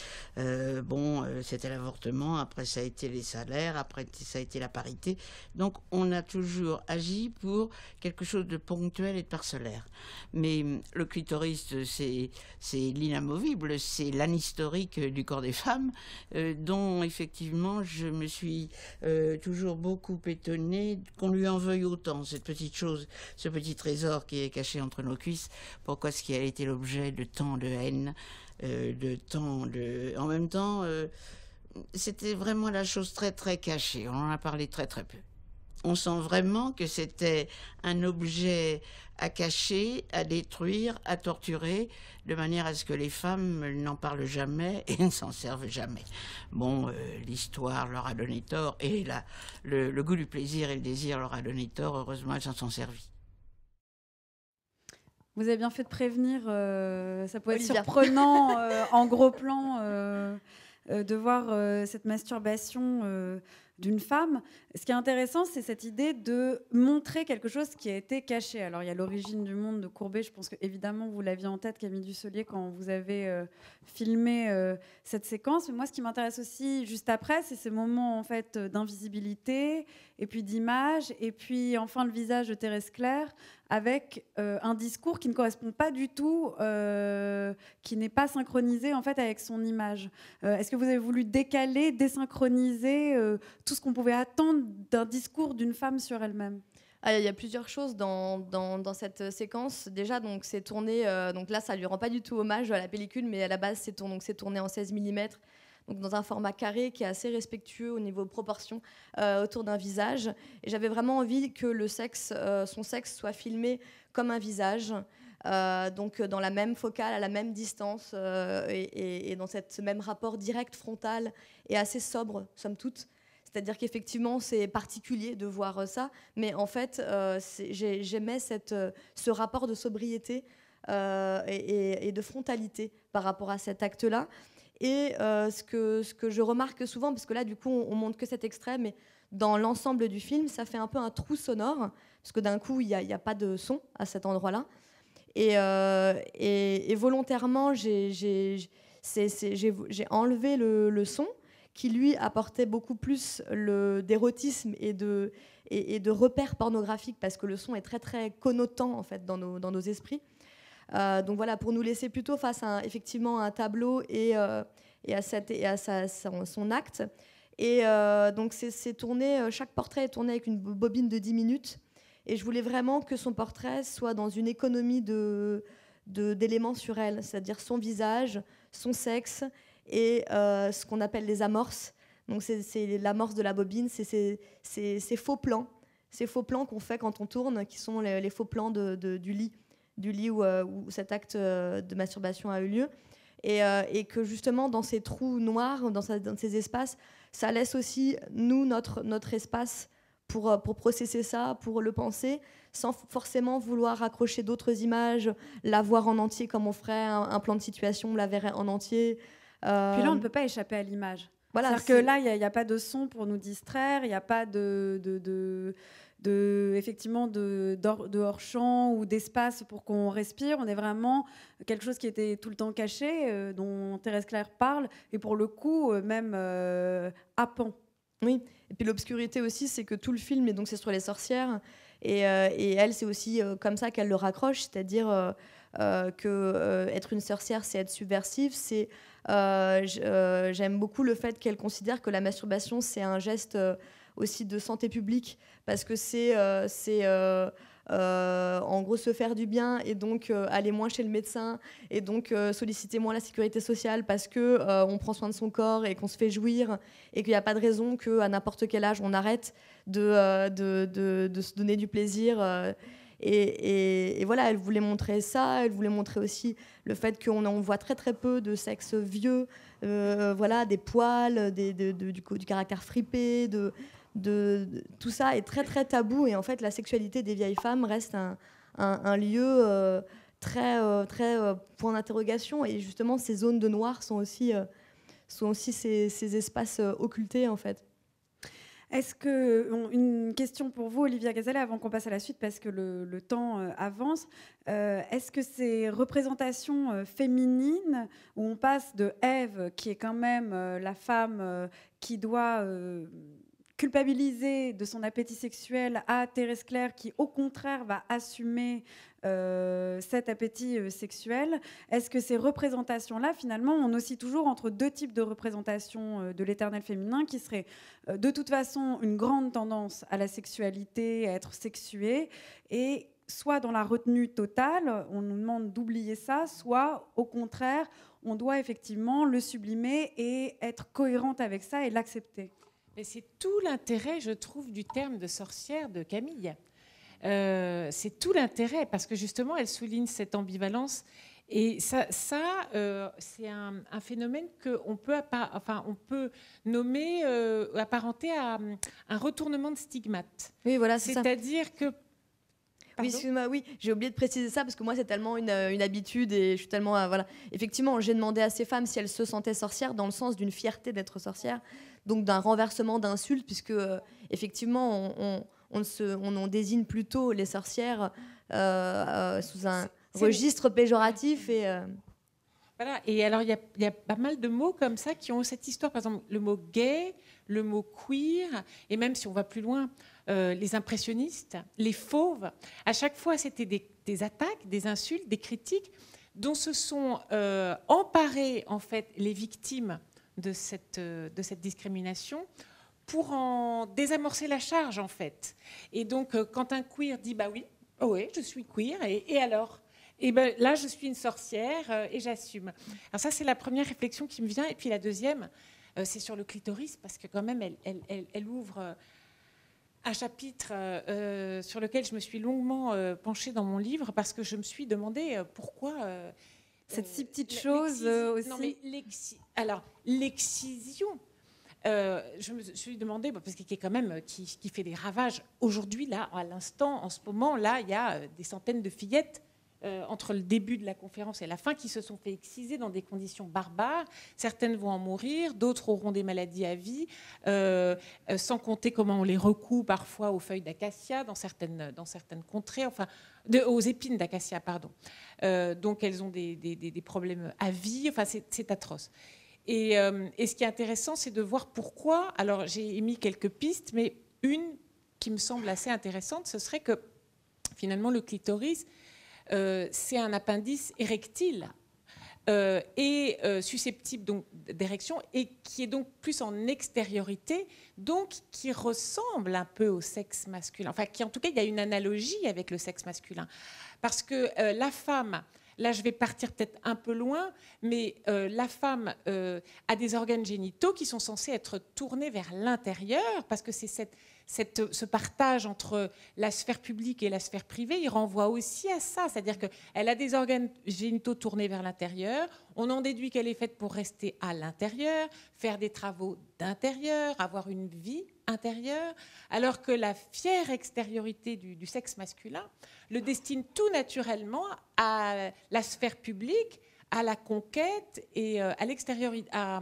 c'était l'avortement, après ça a été les salaires, après ça a été la parité. Donc on a toujours agi pour quelque chose de ponctuel et de parcellaire. Mais le clitoris, c'est l'inamovible, c'est l'âne historique du corps des femmes, dont effectivement je me suis toujours beaucoup étonnée qu'on lui en veuille autant, cette petite chose, ce petit trésor qui est caché entre nos cuisses. Pourquoi est-ce qu'il a été l'objet de tant de haine, En même temps, c'était vraiment la chose très très cachée. On en a parlé très très peu. On sent vraiment que c'était un objet à cacher, à détruire, à torturer, de manière à ce que les femmes n'en parlent jamais et ne s'en servent jamais. Bon, l'histoire leur a donné tort et le goût du plaisir et le désir leur a donné tort. Heureusement, elles s'en sont servies.
Vous avez bien fait de prévenir, ça peut être surprenant en gros plan de voir cette masturbation d'une femme. Ce qui est intéressant, c'est cette idée de montrer quelque chose qui a été caché. Alors, il y a l'origine du monde de Courbet. Je pense que évidemment vous l'aviez en tête, Camille Dussolier, quand vous avez filmé cette séquence. Mais moi, ce qui m'intéresse aussi juste après, c'est ces moments en fait d'invisibilité, et puis d'image, et puis enfin le visage de Thérèse Claire avec un discours qui ne correspond pas du tout, qui n'est pas synchronisé en fait avec son image. Est-ce que vous avez voulu décaler, désynchroniser tout ce qu'on pouvait attendre d'un discours d'une femme sur elle-même?
Il y a plusieurs choses dans cette séquence. Déjà, donc, c'est tourné, donc là, ça ne lui rend pas du tout hommage à la pellicule, mais à la base, c'est tourné en 16 mm, donc dans un format carré qui est assez respectueux au niveau proportion autour d'un visage. Et j'avais vraiment envie que son sexe soit filmé comme un visage, donc dans la même focale, à la même distance, et dans ce même rapport direct, frontal et assez sobre, somme toute. C'est-à-dire qu'effectivement, c'est particulier de voir ça, mais en fait, j'aimais ce rapport de sobriété et de frontalité par rapport à cet acte-là. Et ce que je remarque souvent, parce que là, du coup, on montre que cet extrait, mais dans l'ensemble du film, ça fait un peu un trou sonore, parce que d'un coup, il n'y a pas de son à cet endroit-là. Et volontairement, j'ai enlevé le son, qui lui apportait beaucoup plus d'érotisme et de repères pornographiques, parce que le son est très très connotant en fait dans nos esprits. Donc voilà, pour nous laisser plutôt face à effectivement un tableau et à son acte. Et donc c'est tourné, chaque portrait est tourné avec une bobine de 10 minutes. Et je voulais vraiment que son portrait soit dans une économie d'éléments sur elle, c'est-à-dire son visage, son sexe et ce qu'on appelle les amorces. Donc c'est l'amorce de la bobine, c'est ces faux plans. Ces faux plans qu'on fait quand on tourne, qui sont les faux plans du lit où cet acte de masturbation a eu lieu. Et que justement, dans ces trous noirs, dans ces espaces, ça laisse aussi, nous, notre espace pour processer ça, pour le penser, sans forcément vouloir accrocher d'autres images, la voir en entier comme on ferait un plan de situation, on la verrait en entier.
Puis là, on ne peut pas échapper à l'image.
Voilà,
c'est-à-dire que là, il n'y a pas de son pour nous distraire, il n'y a pas effectivement de hors-champ ou d'espace pour qu'on respire. On est vraiment quelque chose qui était tout le temps caché, dont Thérèse Claire parle, et pour le coup, même happant.
Oui, et puis l'obscurité aussi, c'est que tout le film, et donc c'est sur les sorcières, et elle, c'est aussi comme ça qu'elle le raccroche, c'est-à-dire que être une sorcière, c'est être subversive. J'aime beaucoup le fait qu'elle considère que la masturbation, c'est un geste aussi de santé publique, parce que c'est en gros se faire du bien et donc aller moins chez le médecin et donc solliciter moins la sécurité sociale parce que on prend soin de son corps et qu'on se fait jouir et qu'il n'y a pas de raison qu'à n'importe quel âge on arrête de se donner du plaisir. Et voilà, elle voulait montrer ça, elle voulait montrer aussi le fait qu'on voit très très peu de sexe vieux, voilà, des poils, du caractère fripé, tout ça est très très tabou, et en fait la sexualité des vieilles femmes reste un lieu très point d'interrogation, et justement ces zones de noir sont aussi ces espaces occultés en fait.
Est-ce que, une question pour vous, Olivia Gazalet, avant qu'on passe à la suite, parce que le temps avance, est-ce que ces représentations féminines, où on passe de Ève, qui est quand même la femme qui doit culpabiliser de son appétit sexuel, à Thérèse Claire, qui au contraire va assumer cet appétit sexuel, est-ce que ces représentations-là, finalement, on oscille toujours entre deux types de représentations de l'éternel féminin, qui seraient de toute façon une grande tendance à la sexualité, à être sexuée, et soit dans la retenue totale, on nous demande d'oublier ça, soit au contraire, on doit effectivement le sublimer et être cohérente avec ça et l'accepter.
Et c'est tout l'intérêt, je trouve, du terme de sorcière de Camille. C'est tout l'intérêt, parce que justement, elle souligne cette ambivalence. Et ça c'est un phénomène qu'on peut, on peut nommer, apparenter à un retournement de stigmate.
Oui, voilà, c'est ça.
C'est-à-dire que...
Oui, excuse-moi, oui, j'ai oublié de préciser ça parce que moi c'est tellement une habitude et je suis tellement voilà. Effectivement, j'ai demandé à ces femmes si elles se sentaient sorcières dans le sens d'une fierté d'être sorcière, donc d'un renversement d'insultes, puisque effectivement on désigne plutôt les sorcières sous un registre péjoratif et
voilà. Et alors il y a pas mal de mots comme ça qui ont cette histoire. Par exemple, le mot gay, le mot queer, et même si on va plus loin, les impressionnistes, les fauves. À chaque fois, c'était des attaques, des insultes, des critiques dont se sont emparées en fait les victimes de cette discrimination pour en désamorcer la charge en fait. Et donc, quand un queer dit bah oui, oh oui, je suis queer, et alors? Et ben là, je suis une sorcière et j'assume. Alors ça, c'est la première réflexion qui me vient. Et puis la deuxième, c'est sur le clitoris, parce que quand même, elle ouvre un chapitre sur lequel je me suis longuement penchée dans mon livre, parce que je me suis demandé pourquoi...
cette si petite chose aussi.
Non, mais alors, l'excision. je me suis demandé, parce qu'il est quand même qui fait des ravages aujourd'hui, là, à l'instant, en ce moment, là, il y a des centaines de fillettes entre le début de la conférence et la fin qui se sont fait exciser dans des conditions barbares. Certaines vont en mourir, d'autres auront des maladies à vie, sans compter comment on les recoue parfois aux feuilles d'acacia dans certaines contrées, enfin, aux épines d'acacia, pardon. Donc elles ont des problèmes à vie, enfin, c'est atroce. Et ce qui est intéressant, c'est de voir pourquoi. Alors j'ai émis quelques pistes, mais une qui me semble assez intéressante, ce serait que finalement le clitoris, c'est un appendice érectile et susceptible donc d'érection et qui est donc plus en extériorité, donc qui ressemble un peu au sexe masculin. Enfin, qui en tout cas, il y a une analogie avec le sexe masculin. Parce que la femme, là je vais partir peut-être un peu loin, mais la femme a des organes génitaux qui sont censés être tournés vers l'intérieur, parce que c'est ce partage entre la sphère publique et la sphère privée, il renvoie aussi à ça. C'est-à-dire qu'elle a des organes génitaux tournés vers l'intérieur. On en déduit qu'elle est faite pour rester à l'intérieur, faire des travaux d'intérieur, avoir une vie intérieure, alors que la fière extériorité du sexe masculin le destine tout naturellement à la sphère publique, à la conquête et à l'extérieur, oui, à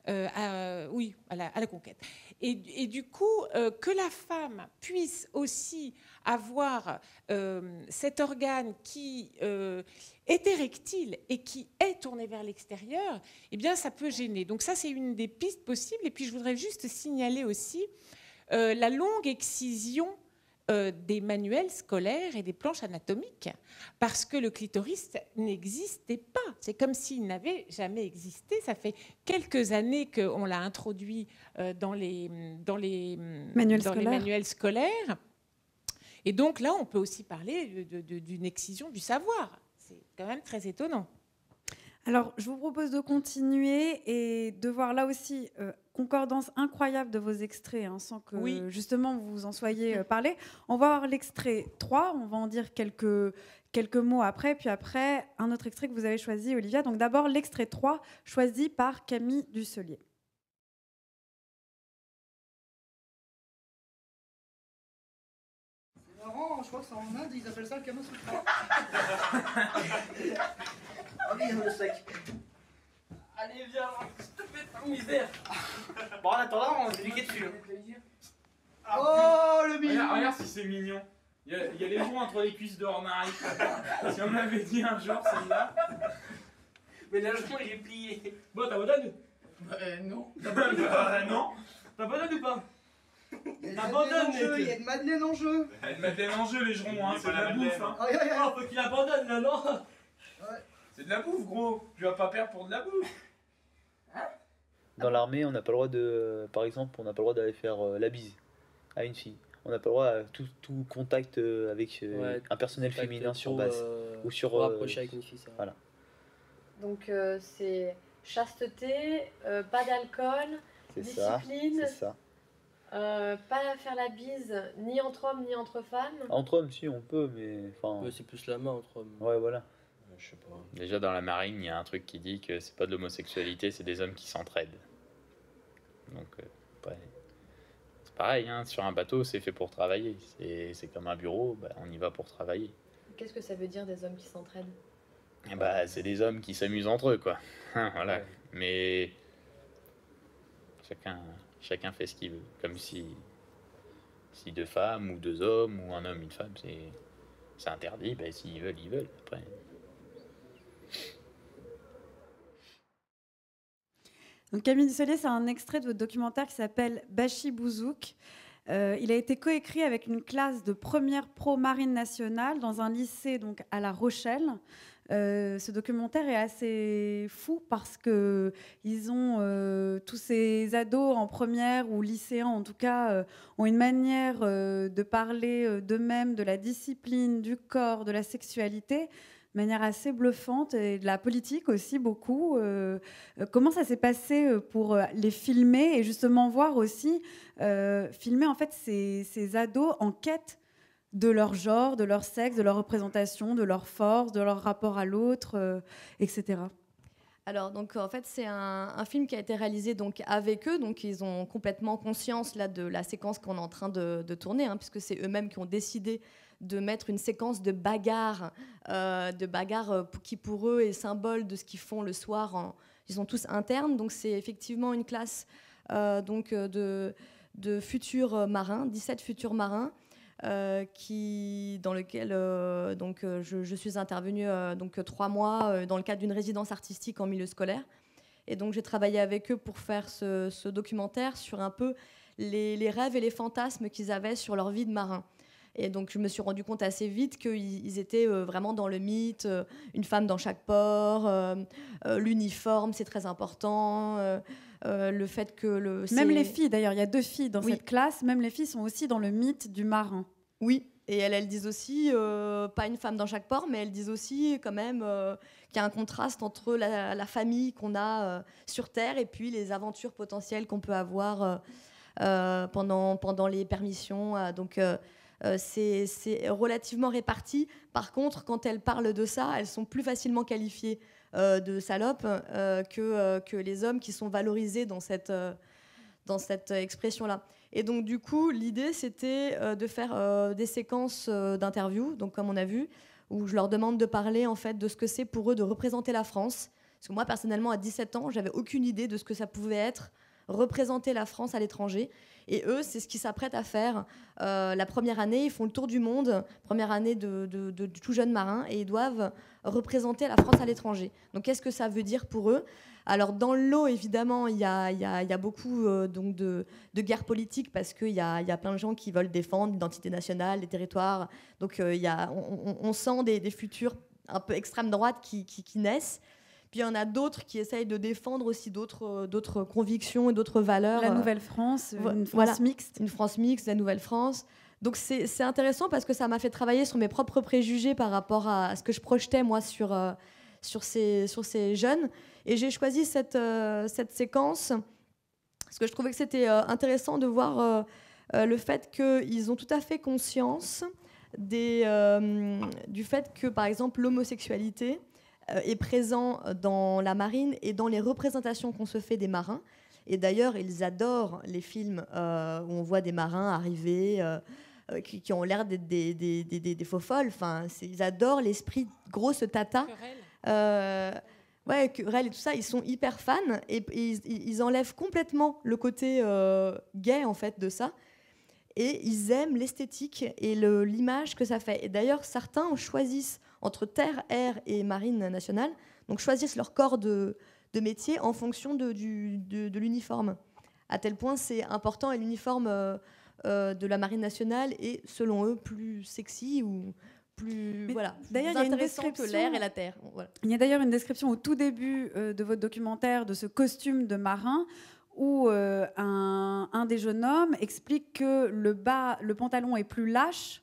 la conquête. Et du coup, que la femme puisse aussi avoir cet organe qui est érectile et qui est tourné vers l'extérieur, eh bien, ça peut gêner. Donc ça, c'est une des pistes possibles. Et puis, je voudrais juste signaler aussi la longue excision des manuels scolaires et des planches anatomiques, parce que le clitoris n'existait pas. C'est comme s'il n'avait jamais existé. Ça fait quelques années qu'on l'a introduit dans les manuels scolaires. Et donc là, on peut aussi parler d'une excision du savoir. C'est quand même très étonnant.
Alors, je vous propose de continuer et de voir là aussi concordance incroyable de vos extraits, hein, sans que justement vous en soyez parlé. On va voir l'extrait 3, on va en dire quelques mots après, puis après un autre extrait que vous avez choisi, Olivia. Donc d'abord l'extrait 3, choisi par Camille Dusselier.
C'est marrant, je crois que c'est en Inde, ils appellent ça le Kama Sutra. Ah oui, le sac.
Allez, viens, je te fais ta misère.
Bon, en attendant, on va déliquer dessus.
Oh,
le mignon.
Regarde si c'est mignon. Il y a les joints entre les cuisses de Ornari. Si on m'avait dit un jour celle-là.
Mais le joint, il est plié.
Bon, t'abandonnes?
Non.
Non. T'abandonnes ou pas?
Il y a une madeleine en jeu.
Il y a une madeleine en jeu, les gerons, hein, c'est de la bouffe. Hein.
Oh,
faut qu'il abandonne là, non? C'est de la bouffe, gros. Tu vas pas perdre pour de la bouffe.
Dans l'armée, on n'a pas le droit de, par exemple, on n'a pas le droit d'aller faire la bise à une fille. On n'a pas le droit à tout contact avec un personnel féminin sur base ou sur
rapprocher avec une fille. Ça.
Voilà.
Donc c'est chasteté, pas d'alcool, discipline.
C'est ça.
Pas faire la bise ni entre hommes ni entre femmes.
Entre hommes, si on peut, mais enfin.
C'est plus la main entre hommes.
Ouais, voilà.
Je sais pas. Déjà dans la marine, il y a un truc qui dit que c'est pas de l'homosexualité, c'est des hommes qui s'entraident. Donc, ouais. C'est pareil, hein, sur un bateau, c'est fait pour travailler. C'est comme un bureau, bah, on y va pour travailler.
Qu'est-ce que ça veut dire des hommes qui s'entraident?
Bah, c'est des hommes qui s'amusent entre eux, quoi. Voilà. Ouais. Mais chacun fait ce qu'il veut. Comme si deux femmes ou deux hommes ou un homme, une femme, c'est interdit. Bah, s'ils veulent, ils veulent. Après.
Donc Camille Dusselier, c'est un extrait de votre documentaire qui s'appelle Bachi Bouzouk. Il a été coécrit avec une classe de première pro marine nationale dans un lycée donc à La Rochelle. Ce documentaire est assez fou parce que ils ont tous ces ados en première ou lycéens en tout cas ont une manière de parler d'eux-mêmes, de la discipline, du corps, de la sexualité, de manière assez bluffante, et de la politique aussi beaucoup. Comment ça s'est passé pour les filmer et justement voir aussi filmer en fait ces ados en quête de leur genre, de leur sexe, de leur représentation, de leur force, de leur rapport à l'autre, etc.
Alors, donc, en fait, c'est un film qui a été réalisé donc, avec eux. Donc, ils ont complètement conscience là, de la séquence qu'on est en train de tourner, hein, puisque c'est eux-mêmes qui ont décidé de mettre une séquence de bagarre qui, pour eux, est symbole de ce qu'ils font le soir. Ils sont tous internes. Donc, c'est effectivement une classe de futurs marins, 17 futurs marins, dans lequel je suis intervenue 3 mois dans le cadre d'une résidence artistique en milieu scolaire. Et donc j'ai travaillé avec eux pour faire ce documentaire sur un peu les rêves et les fantasmes qu'ils avaient sur leur vie de marin. Et donc je me suis rendu compte assez vite qu'ils étaient vraiment dans le mythe, une femme dans chaque port, l'uniforme c'est très important, le fait que
Même les filles d'ailleurs, il y a 2 filles dans cette classe, même les filles sont aussi dans le mythe du marin.
Oui, et elles disent aussi, pas une femme dans chaque port, mais elles disent aussi quand même qu'il y a un contraste entre la famille qu'on a sur Terre et puis les aventures potentielles qu'on peut avoir pendant les permissions. C'est relativement réparti. Par contre, quand elles parlent de ça, elles sont plus facilement qualifiées de salopes que les hommes qui sont valorisés dans cette expression-là. Et donc, du coup, l'idée, c'était de faire des séquences d'interviews, donc comme on a vu, où je leur demande de parler en fait, de ce que c'est pour eux de représenter la France. Parce que moi, personnellement, à 17 ans, j'avais aucune idée de ce que ça pouvait être représenter la France à l'étranger. Et eux, c'est ce qu'ils s'apprêtent à faire. La première année, ils font le tour du monde, première année de tout jeune marin, et ils doivent représenter la France à l'étranger. Donc, qu'est-ce que ça veut dire pour eux ? Alors, dans l'eau, évidemment, il y a beaucoup de guerre politique parce qu'il y a plein de gens qui veulent défendre l'identité nationale, les territoires. Donc, on sent des futurs un peu extrême droite qui naissent. Puis il y en a d'autres qui essayent de défendre aussi d'autres convictions et d'autres valeurs.
La Nouvelle-France, une France mixte.
Une France mixte, la Nouvelle-France. Donc c'est intéressant parce que ça m'a fait travailler sur mes propres préjugés par rapport à ce que je projetais moi sur ces jeunes. Et j'ai choisi cette séquence parce que je trouvais que c'était intéressant de voir le fait qu'ils ont tout à fait conscience du fait que, par exemple, l'homosexualité est présent dans la marine et dans les représentations qu'on se fait des marins. Et d'ailleurs, ils adorent les films où on voit des marins arriver qui ont l'air des faux folles. Enfin, ils adorent l'esprit grosse tata. Querelle et tout ça, ils sont hyper fans et ils enlèvent complètement le côté gay en fait de ça. Et ils aiment l'esthétique et l'image que ça fait. Et d'ailleurs, certains choisissent entre terre, air et marine nationale, donc choisissent leur corps de métier en fonction de l'uniforme. À tel point, c'est important, et l'uniforme de la marine nationale est, selon eux, plus sexy ou plus intéressant que l'air et la terre. Voilà.
Il y a d'ailleurs une description au tout début de votre documentaire de ce costume de marin où un des jeunes hommes explique que le pantalon est plus lâche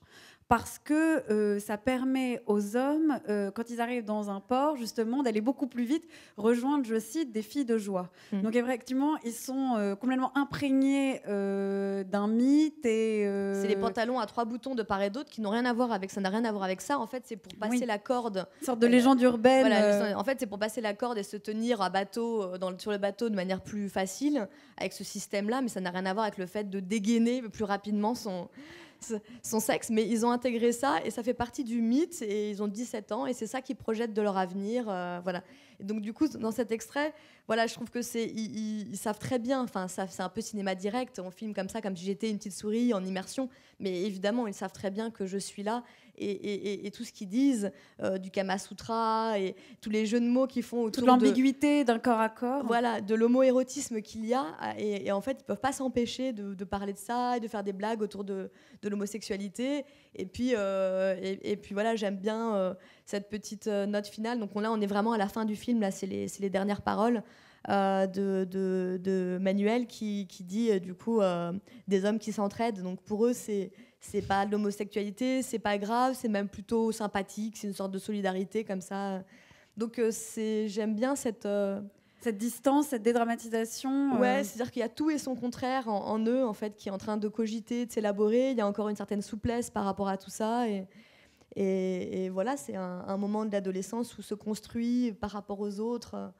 parce que ça permet aux hommes, quand ils arrivent dans un port, justement, d'aller beaucoup plus vite, rejoindre, je cite, des filles de joie. Donc, effectivement, ils sont complètement imprégnés d'un mythe.
C'est les pantalons à 3 boutons de part et d'autre qui n'ont rien à voir avec ça. N'a rien à voir avec ça. En fait, c'est pour passer la corde.
Une sorte de légende urbaine.
Voilà, en fait, c'est pour passer la corde et se tenir à bateau, sur le bateau de manière plus facile avec ce système-là. Mais ça n'a rien à voir avec le fait de dégainer plus rapidement son sexe, mais ils ont intégré ça et ça fait partie du mythe et ils ont 17 ans et c'est ça qu'ils projettent de leur avenir. Voilà. Et donc du coup, dans cet extrait, voilà, je trouve que ils savent très bien, enfin, c'est un peu cinéma direct, on filme comme ça, comme si j'étais une petite souris en immersion, mais évidemment, ils savent très bien que je suis là et tout ce qu'ils disent, du Kama Sutra et tous les jeux de mots qu'ils font autour
toute l'ambiguïté d'un corps à corps.
Voilà, de l'homo-érotisme qu'il y a et en fait, ils peuvent pas s'empêcher de parler de ça et de faire des blagues autour de l'homosexualité et puis voilà, j'aime bien cette petite note finale. Donc là, on est vraiment à la fin du film, là, c'est les dernières paroles de Manuel qui dit du coup des hommes qui s'entraident. Donc pour eux, c'est pas de l'homosexualité, c'est pas grave, c'est même plutôt sympathique, c'est une sorte de solidarité comme ça. Donc j'aime bien cette
distance, cette dédramatisation.
Ouais, c'est-à-dire qu'il y a tout et son contraire en eux, en fait, qui est en train de cogiter, de s'élaborer. Il y a encore une certaine souplesse par rapport à tout ça. Et voilà, c'est un moment de l'adolescence où se construit par rapport aux autres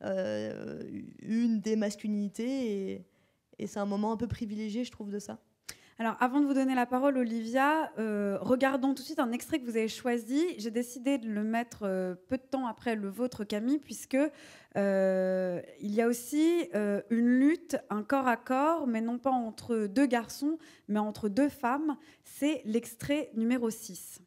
une des masculinités, et c'est un moment un peu privilégié, je trouve, de ça.
Alors, avant de vous donner la parole, Olivia, regardons tout de suite un extrait que vous avez choisi. J'ai décidé de le mettre peu de temps après le vôtre, Camille, puisque il y a aussi une lutte, un corps à corps, mais non pas entre deux garçons, mais entre deux femmes. C'est l'extrait numéro 6.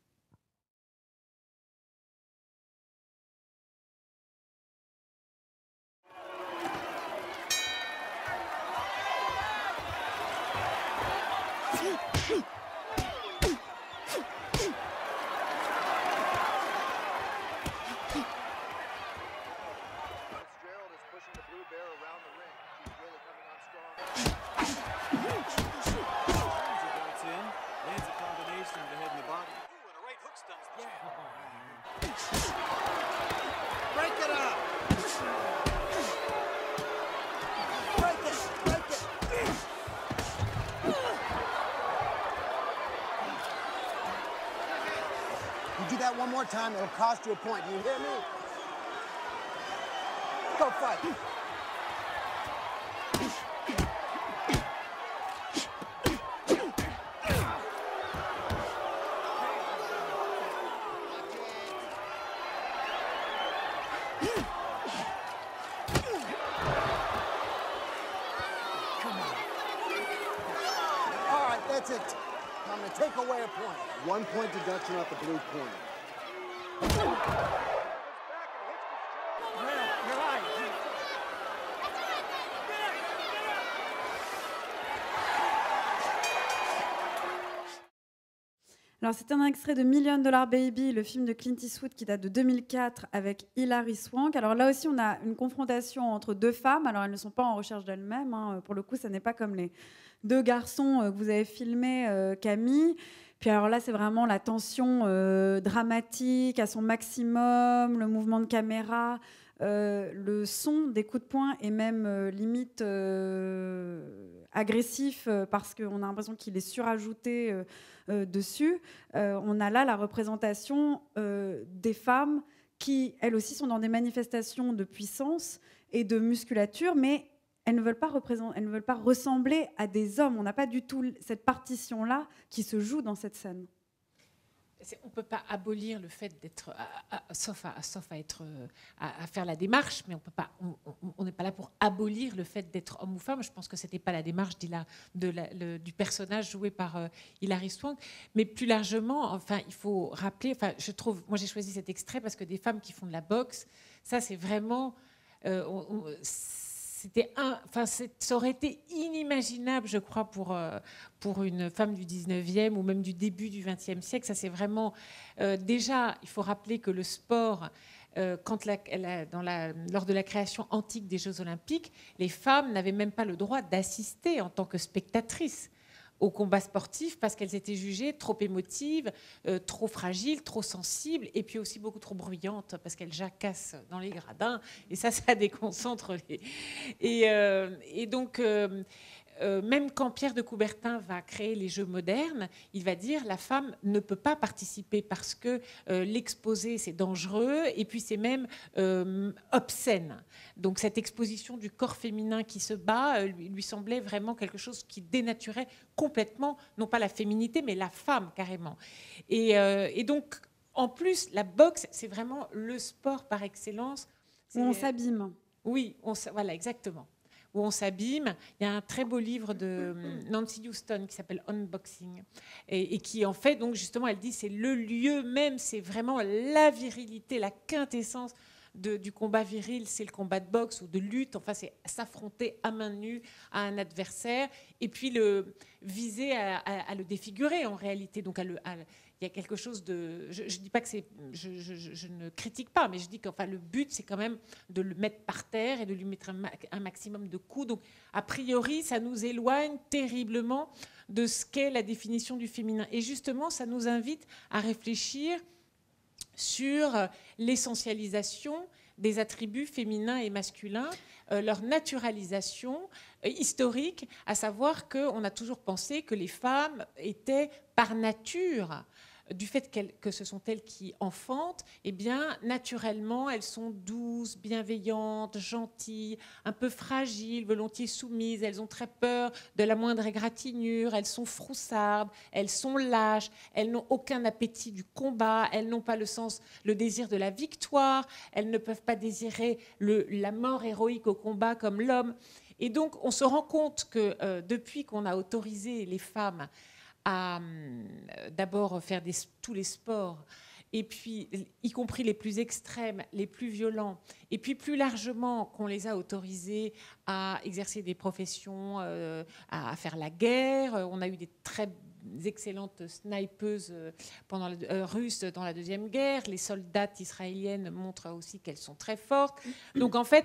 You do that one more time, it'll cost you a point. Do you hear me? Go fight. All right, that's it. I'm going to take away a point. 1 point deduction off the blue corner. You're right.
Alors, c'est un extrait de $1 Million Baby, le film de Clint Eastwood qui date de 2004 avec Hilary Swank. Alors là aussi, on a une confrontation entre deux femmes. Alors, elles ne sont pas en recherche d'elles-mêmes. Hein. Pour le coup, ça n'est pas comme les deux garçons que vous avez filmés, Camille. Puis alors là, c'est vraiment la tension dramatique à son maximum, le mouvement de caméra, le son des coups de poing est même limite agressif parce qu'on a l'impression qu'il est surajouté dessus. On a là la représentation des femmes qui, elles aussi, sont dans des manifestations de puissance et de musculature, mais elles ne veulent pas ressembler à des hommes. On n'a pas du tout cette partition-là qui se joue dans cette scène.
On ne peut pas abolir le fait d'être, sauf à faire la démarche, mais on n'est pas là pour abolir le fait d'être homme ou femme. Je pense que ce n'était pas la démarche du personnage joué par Hilary Swank. Mais plus largement, enfin, il faut rappeler, je trouve, moi j'ai choisi cet extrait parce que des femmes qui font de la boxe, ça c'est vraiment... ça aurait été inimaginable, je crois, pour une femme du 19e ou même du début du 20e siècle. Ça, c'est vraiment... déjà, il faut rappeler que le sport, lors de la création antique des Jeux Olympiques, les femmes n'avaient même pas le droit d'assister en tant que spectatrices au combat sportif parce qu'elles étaient jugées trop émotives, trop fragiles, trop sensibles et puis aussi beaucoup trop bruyantes parce qu'elles jacassent dans les gradins et ça déconcentre les... Et donc... même quand Pierre de Coubertin va créer les Jeux modernes, il va dire la femme ne peut pas participer parce que l'exposer c'est dangereux et puis c'est même obscène. Donc cette exposition du corps féminin qui se bat lui semblait vraiment quelque chose qui dénaturait complètement, non pas la féminité, mais la femme carrément. Et donc en plus la boxe c'est vraiment le sport par excellence.
Où on s'abîme.
Oui, voilà exactement. Où on s'abîme. Il y a un très beau livre de Nancy Houston qui s'appelle Unboxing et qui en fait, donc justement, elle dit c'est le lieu même, c'est vraiment la virilité, la quintessence du combat viril, c'est le combat de boxe ou de lutte, enfin c'est s'affronter à main nue à un adversaire et puis le viser à le défigurer en réalité. Donc il y a quelque chose de... Je dis pas que c'est... Je ne critique pas, mais je dis qu'enfin, le but, c'est quand même de le mettre par terre et de lui mettre un maximum de coups. Donc, a priori, ça nous éloigne terriblement de ce qu'est la définition du féminin. Et justement, ça nous invite à réfléchir sur l'essentialisation des attributs féminins et masculins, leur naturalisation historique, à savoir qu'on a toujours pensé que les femmes étaient par nature du fait que ce sont elles qui enfantent, eh bien, naturellement, elles sont douces, bienveillantes, gentilles, un peu fragiles, volontiers soumises. Elles ont très peur de la moindre égratignure. Elles sont froussardes, elles sont lâches, elles n'ont aucun appétit du combat, elles n'ont pas le désir de la victoire, elles ne peuvent pas désirer la mort héroïque au combat comme l'homme. Et donc, on se rend compte que depuis qu'on a autorisé les femmes à d'abord faire tous les sports, et puis y compris les plus extrêmes, les plus violents, et puis plus largement qu'on les a autorisés à exercer des professions, à faire la guerre. On a eu des très excellentes snipeuses russes dans la Deuxième Guerre. Les soldates israéliennes montrent aussi qu'elles sont très fortes. Donc en fait,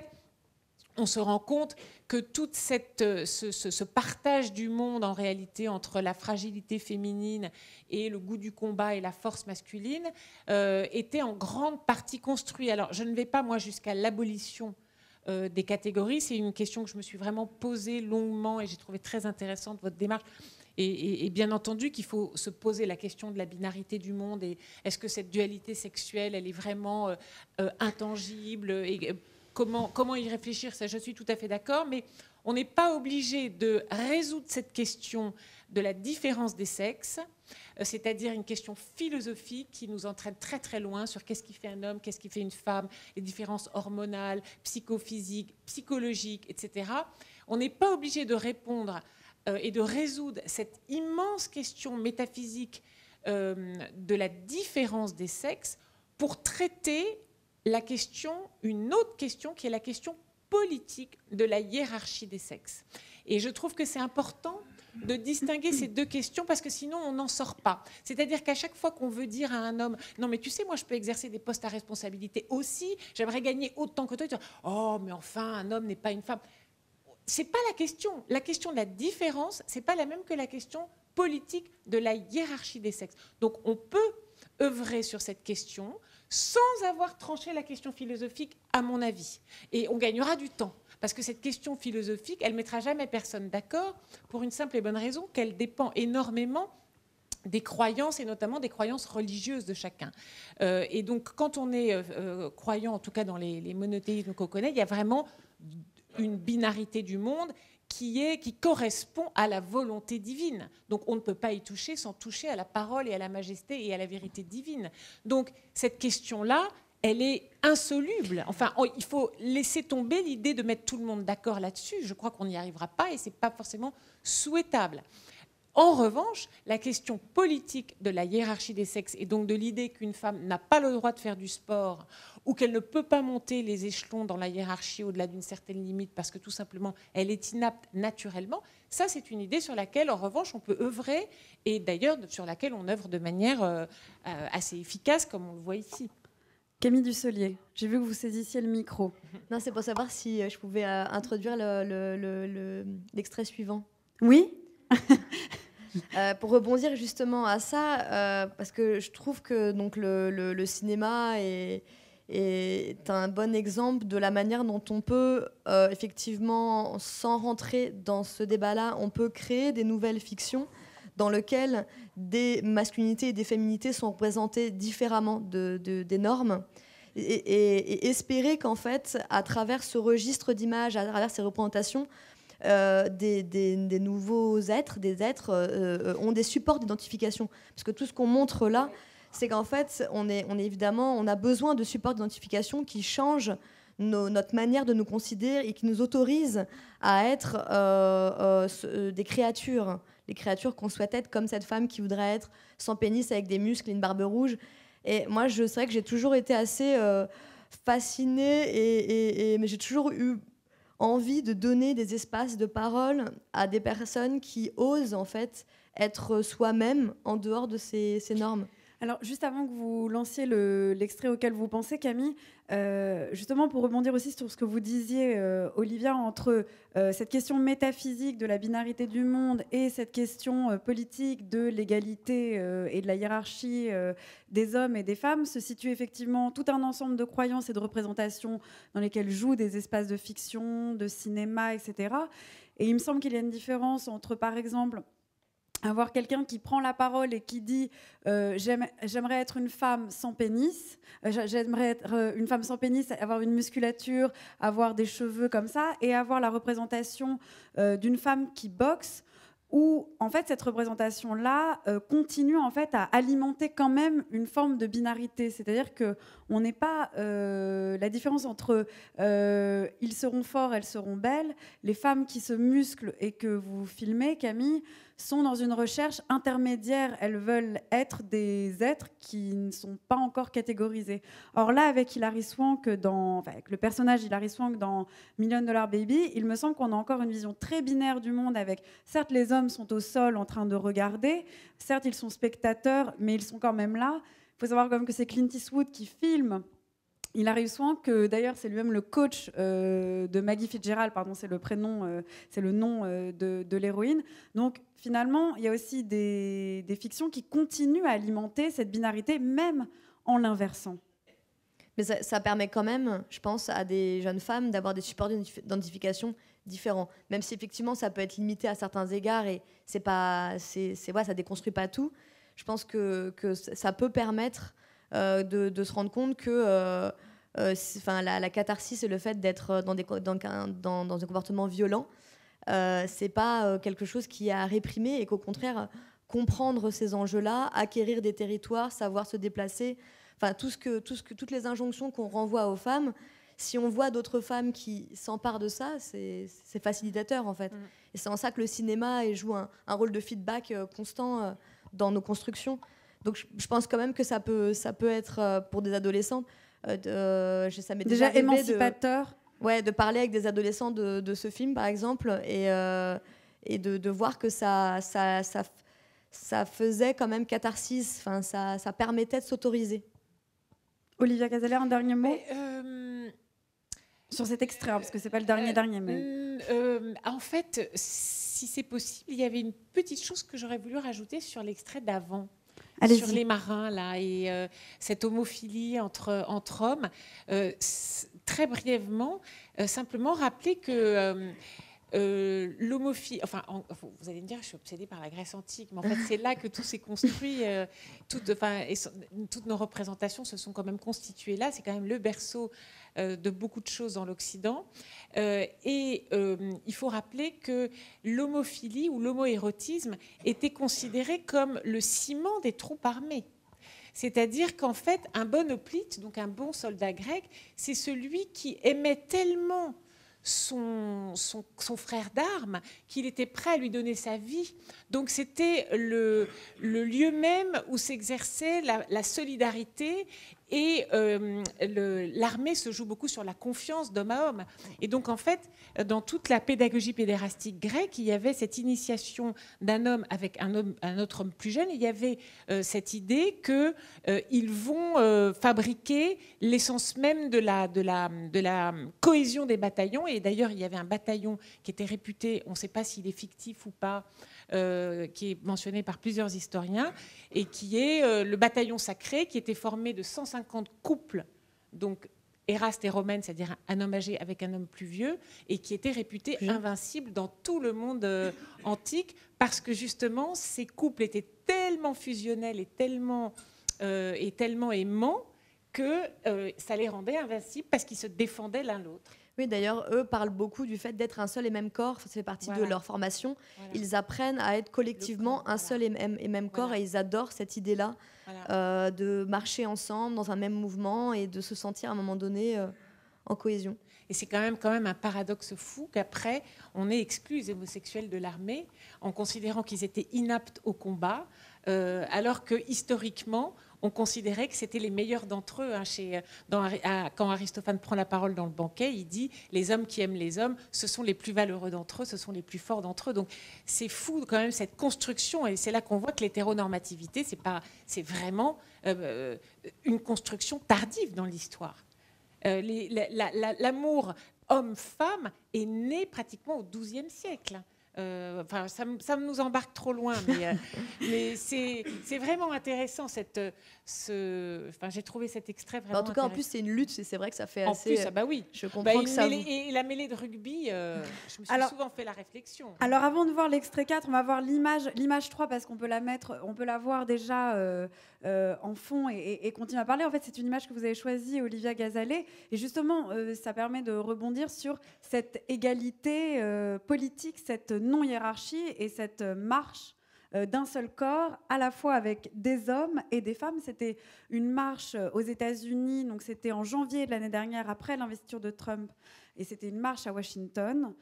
on se rend compte que tout ce partage du monde, en réalité, entre la fragilité féminine et le goût du combat et la force masculine, était en grande partie construit. Alors, je ne vais pas, moi, jusqu'à l'abolition des catégories. C'est une question que je me suis vraiment posée longuement et j'ai trouvé très intéressante votre démarche. Et bien entendu qu'il faut se poser la question de la binarité du monde et est-ce que cette dualité sexuelle, elle est vraiment intangible et comment y réfléchir, ça je suis tout à fait d'accord, mais on n'est pas obligé de résoudre cette question de la différence des sexes, c'est-à-dire une question philosophique qui nous entraîne très très loin sur qu'est-ce qui fait un homme, qu'est-ce qui fait une femme, les différences hormonales, psychophysiques, psychologiques, etc. On n'est pas obligé de répondre et de résoudre cette immense question métaphysique de la différence des sexes pour traiter une autre question qui est la question politique de la hiérarchie des sexes. Et je trouve que c'est important de distinguer ces deux questions parce que sinon on n'en sort pas. C'est-à-dire qu'à chaque fois qu'on veut dire à un homme « Non mais tu sais, moi je peux exercer des postes à responsabilité aussi, j'aimerais gagner autant que toi », « Oh mais enfin, un homme n'est pas une femme ». C'est pas la question. La question de la différence, c'est pas la même que la question politique de la hiérarchie des sexes. Donc on peut œuvrer sur cette question sans avoir tranché la question philosophique, à mon avis. Et on gagnera du temps. Parce que cette question philosophique, elle ne mettra jamais personne d'accord pour une simple et bonne raison qu'elle dépend énormément des croyances, et notamment des croyances religieuses de chacun. Et donc, quand on est croyant, en tout cas dans les monothéismes qu'on connaît, il y a vraiment une binarité du monde qui correspond à la volonté divine. Donc on ne peut pas y toucher sans toucher à la parole et à la majesté et à la vérité divine. Donc cette question-là, elle est insoluble. Enfin, il faut laisser tomber l'idée de mettre tout le monde d'accord là-dessus. Je crois qu'on n'y arrivera pas et ce n'est pas forcément souhaitable. En revanche, la question politique de la hiérarchie des sexes et donc de l'idée qu'une femme n'a pas le droit de faire du sport ou qu'elle ne peut pas monter les échelons dans la hiérarchie au-delà d'une certaine limite parce que tout simplement elle est inapte naturellement, ça c'est une idée sur laquelle en revanche on peut œuvrer et d'ailleurs sur laquelle on œuvre de manière assez efficace comme on le voit ici.
Camille Dussolier, j'ai vu que vous saisissiez le micro.
Non, c'est pour savoir si je pouvais introduire l'extrait suivant.
Oui.
Pour rebondir justement à ça, parce que je trouve que donc, le cinéma est un bon exemple de la manière dont on peut, effectivement, sans rentrer dans ce débat-là, on peut créer des nouvelles fictions dans lesquelles des masculinités et des féminités sont représentées différemment des normes. Et espérer qu'en fait, à travers ce registre d'images, à travers ces représentations, des nouveaux êtres, des êtres ont des supports d'identification. Parce que tout ce qu'on montre là, c'est qu'en fait, on a besoin de supports d'identification qui changent notre manière de nous considérer et qui nous autorisent à être des créatures. Les créatures qu'on souhaite être, comme cette femme qui voudrait être sans pénis, avec des muscles et une barbe rouge. Et moi, c'est vrai que j'ai toujours été assez fascinée, mais j'ai toujours eu envie de donner des espaces de parole à des personnes qui osent en fait être soi-même en dehors de ces normes.
Alors, juste avant que vous lanciez l'extrait auquel vous pensez, Camille, justement pour rebondir aussi sur ce que vous disiez, Olivia, entre cette question métaphysique de la binarité du monde et cette question politique de l'égalité et de la hiérarchie des hommes et des femmes, se situe effectivement tout un ensemble de croyances et de représentations dans lesquelles jouent des espaces de fiction, de cinéma, etc. Et il me semble qu'il y a une différence entre, par exemple, avoir quelqu'un qui prend la parole et qui dit j'aimerais être une femme sans pénis, j'aimerais être une femme sans pénis, avoir une musculature, avoir des cheveux comme ça, et avoir la représentation d'une femme qui boxe, où en fait cette représentation-là continue en fait à alimenter quand même une forme de binarité, c'est-à-dire que on n'est pas la différence entre ils seront forts, elles seront belles. Les femmes qui se musclent et que vous filmez, Camille, sont dans une recherche intermédiaire. Elles veulent être des êtres qui ne sont pas encore catégorisés. Or là, avec Hilary Swank, avec le personnage Hilary Swank dans Million Dollar Baby, il me semble qu'on a encore une vision très binaire du monde, avec certes les hommes sont au sol en train de regarder, certes ils sont spectateurs, mais ils sont quand même là. Il faut savoir quand même que c'est Clint Eastwood qui filme Hilary Swank, que d'ailleurs c'est lui-même le coach de Maggie Fitzgerald, pardon, c'est le prénom, c'est le nom de l'héroïne. Donc finalement, il y a aussi des fictions qui continuent à alimenter cette binarité, même en l'inversant.
Mais ça permet quand même, je pense, à des jeunes femmes d'avoir des supports d'identification différents. Même si effectivement ça peut être limité à certains égards et ça déconstruit pas tout. Je pense que ça peut permettre de se rendre compte que la catharsis et le fait d'être dans un comportement violent, c'est pas quelque chose qui est à réprimer, et qu'au contraire, comprendre ces enjeux-là, acquérir des territoires, savoir se déplacer, enfin toutes les injonctions qu'on renvoie aux femmes, si on voit d'autres femmes qui s'emparent de ça, c'est facilitateur en fait. Et c'est en ça que le cinéma joue un rôle de feedback constant dans nos constructions. Donc je pense quand même que ça peut être pour des adolescentes ça m'est déjà
émancipateur.
De parler avec des adolescents de ce film par exemple, et de voir que ça faisait quand même catharsis, enfin ça permettait de s'autoriser.
Olivia Cazalet, un dernier mot sur cet extrait, parce que c'est pas le dernier. Mais...
en fait, si c'est possible, il y avait une petite chose que j'aurais voulu rajouter sur l'extrait d'avant. Sur les marins, là, et cette homophilie entre hommes. Très brièvement, simplement rappeler que l'homophilie... Enfin, vous allez me dire, je suis obsédée par la Grèce antique, mais en fait, c'est là que tout s'est construit. Toutes nos représentations se sont quand même constituées là. C'est quand même le berceau de beaucoup de choses dans l'Occident. Il faut rappeler que l'homophilie ou l'homoérotisme était considéré comme le ciment des troupes armées. C'est-à-dire qu'en fait, un bon hoplite, donc un bon soldat grec, c'est celui qui aimait tellement son frère d'armes qu'il était prêt à lui donner sa vie. Donc c'était le lieu même où s'exerçait la solidarité, et l'armée se joue beaucoup sur la confiance d'homme à homme. Et donc en fait, dans toute la pédagogie pédérastique grecque, il y avait cette initiation d'un homme avec un autre homme plus jeune, et il y avait cette idée qu'ils vont fabriquer l'essence même de la cohésion des bataillons. Et d'ailleurs, il y avait un bataillon qui était réputé, on ne sait pas s'il est fictif ou pas, qui est mentionné par plusieurs historiens, et qui est le bataillon sacré, qui était formé de 150 couples, donc Éraste et Romène, c'est-à-dire un homme âgé avec un homme plus vieux, et qui était réputé invincible dans tout le monde antique, parce que justement, ces couples étaient tellement fusionnels et tellement aimants que ça les rendait invincibles, parce qu'ils se défendaient l'un l'autre.
Oui, d'ailleurs, eux parlent beaucoup du fait d'être un seul et même corps. Ça fait partie de leur formation. Voilà. Ils apprennent à être collectivement un seul et même corps, et ils adorent cette idée-là de marcher ensemble dans un même mouvement et de se sentir à un moment donné en cohésion.
Et c'est quand même un paradoxe fou qu'après, on ait exclu les homosexuels de l'armée en considérant qu'ils étaient inaptes au combat, alors que historiquement, on considérait que c'était les meilleurs d'entre eux. Quand Aristophane prend la parole dans le banquet, il dit « les hommes qui aiment les hommes, ce sont les plus valeureux d'entre eux, ce sont les plus forts d'entre eux ». Donc c'est fou quand même cette construction, et c'est là qu'on voit que l'hétéronormativité, c'est vraiment une construction tardive dans l'histoire. L'amour homme-femme est né pratiquement au XIIe siècle. Enfin, ça nous embarque trop loin, mais c'est vraiment intéressant. Enfin, j'ai trouvé cet extrait vraiment.
En tout cas, en plus, c'est une lutte, et c'est vrai que ça fait
en
assez.
Plus, bah oui.
Je comprends que ça.
Et la mêlée de rugby, je me suis souvent fait la réflexion.
Alors, avant de voir l'extrait 4, on va voir l'image 3 parce qu'on peut la voir déjà en fond et continuer à parler. En fait, c'est une image que vous avez choisie, Olivia Gazalet, et justement, ça permet de rebondir sur cette égalité politique, cette non-hiérarchie et cette marche d'un seul corps, à la fois avec des hommes et des femmes. C'était une marche aux États-Unis, donc c'était en janvier de l'année dernière, après l'investiture de Trump, et c'était une marche à Washington.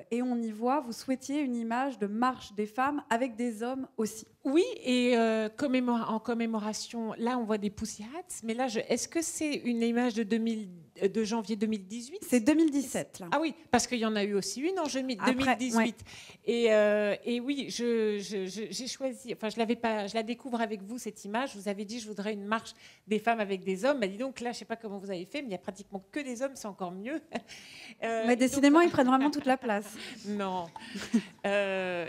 Et on y voit, vous souhaitiez une image de marche des femmes avec des hommes aussi.
Oui, et en commémoration, là on voit des Pussy Hats, mais là, est-ce que c'est une image de janvier 2018 ?
C'est 2017. Là.
Ah oui, parce qu'il y en a eu aussi une en 2018.
Ouais.
Et oui, j'ai choisi, enfin je la découvre avec vous, cette image. Je vous avais dit, je voudrais une marche des femmes avec des hommes. Bah, dis donc, là, je ne sais pas comment vous avez fait, mais il n'y a pratiquement que des hommes, c'est encore mieux.
Mais décidément, ils prennent vraiment toute la place.
Non.
C'est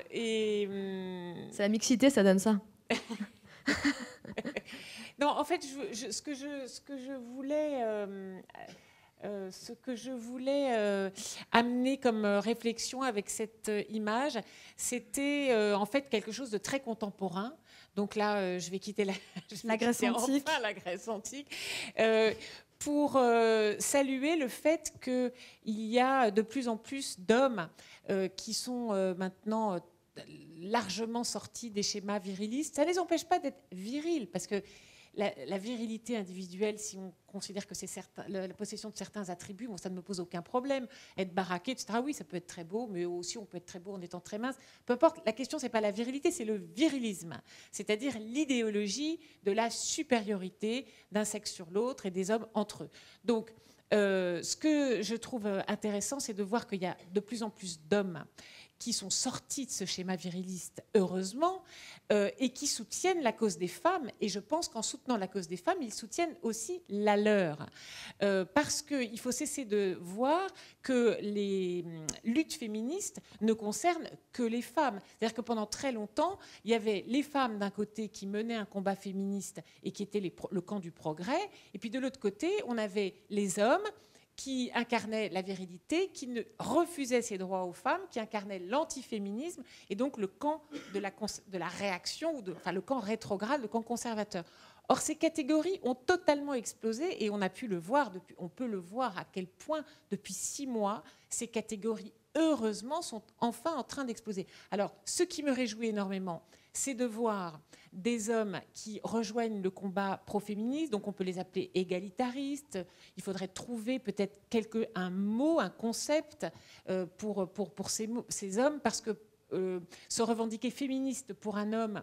la mixité, ça donne ça.
Non, en fait, ce que je voulais amener comme réflexion avec cette image, c'était en fait quelque chose de très contemporain. Donc là, je vais quitter
la Grèce antique.
Enfin, la Grèce antique. Pour saluer le fait qu'il y a de plus en plus d'hommes qui sont maintenant largement sortis des schémas virilistes. Ça ne les empêche pas d'être virils, parce que la virilité individuelle, si on considère que c'est la possession de certains attributs, bon, ça ne me pose aucun problème. Être baraqué, etc., oui, ça peut être très beau, mais aussi on peut être très beau en étant très mince. Peu importe, la question, ce n'est pas la virilité, c'est le virilisme, c'est-à-dire l'idéologie de la supériorité d'un sexe sur l'autre et des hommes entre eux. Donc, ce que je trouve intéressant, c'est de voir qu'il y a de plus en plus d'hommes qui sont sortis de ce schéma viriliste, heureusement, et qui soutiennent la cause des femmes. Et je pense qu'en soutenant la cause des femmes, ils soutiennent aussi la leur. Parce qu'il faut cesser de voir que les luttes féministes ne concernent que les femmes. C'est-à-dire que pendant très longtemps, il y avait les femmes d'un côté qui menaient un combat féministe et qui étaient le camp du progrès, et puis de l'autre côté, on avait les hommes qui incarnait la virilité, qui ne refusait ses droits aux femmes, qui incarnait l'antiféminisme, et donc le camp de la réaction, enfin le camp rétrograde, le camp conservateur. Or, ces catégories ont totalement explosé, et on peut le voir à quel point, depuis 6 mois, ces catégories, heureusement, sont enfin en train d'exploser. Alors, ce qui me réjouit énormément, c'est de voir des hommes qui rejoignent le combat pro-féministe, donc on peut les appeler égalitaristes. Il faudrait trouver peut-être un mot, un concept pour ces hommes, parce que se revendiquer féministe pour un homme,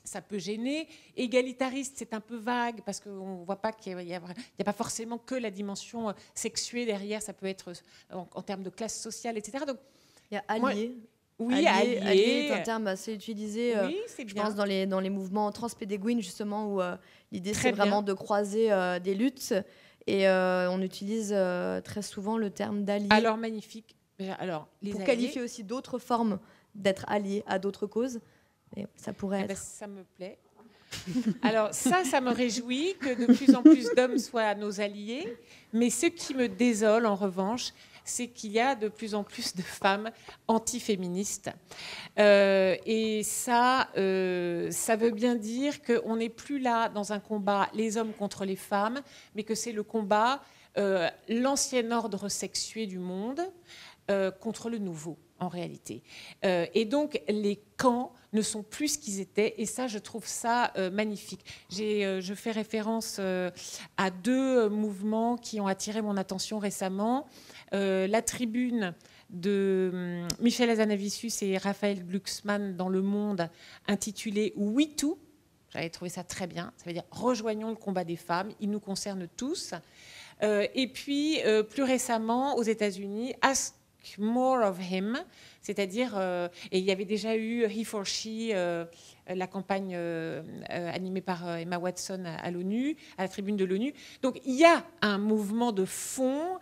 ça peut gêner. Égalitariste, c'est un peu vague, parce qu'on ne voit pas qu'il n'y a pas forcément que la dimension sexuée derrière, ça peut être en termes de classe sociale, etc. Donc,
il y a allié.
Oui,
allié est un terme assez utilisé,
oui,
je pense, dans les mouvements transpédéguines, justement, où l'idée, c'est vraiment de croiser des luttes. Et on utilise très souvent le terme d'allié.
Alors, magnifique. Alors,
pour qualifier aussi d'autres formes d'être allié à d'autres causes. Et ça pourrait être...
ça me plaît. Alors, ça me réjouit que de plus en plus d'hommes soient nos alliés. Mais ce qui me désole, en revanche, c'est qu'il y a de plus en plus de femmes antiféministes. Et ça veut bien dire qu'on n'est plus là dans un combat les hommes contre les femmes, mais que c'est le combat, l'ancien ordre sexué du monde contre le nouveau, en réalité. Et donc, les camps ne sont plus ce qu'ils étaient, et ça, je trouve ça magnifique. Je fais référence à 2 mouvements qui ont attiré mon attention récemment. La tribune de Michel Hazanavicius et Raphaël Glucksmann dans Le Monde, intitulée « We Too ». J'avais trouvé ça très bien. Ça veut dire « Rejoignons le combat des femmes, il nous concerne tous ». Et puis, plus récemment, aux États-Unis, Ask more of him, c'est-à-dire, et il y avait déjà eu He for She, la campagne animée par Emma Watson à l'ONU, à la tribune de l'ONU. Donc il y a un mouvement de fond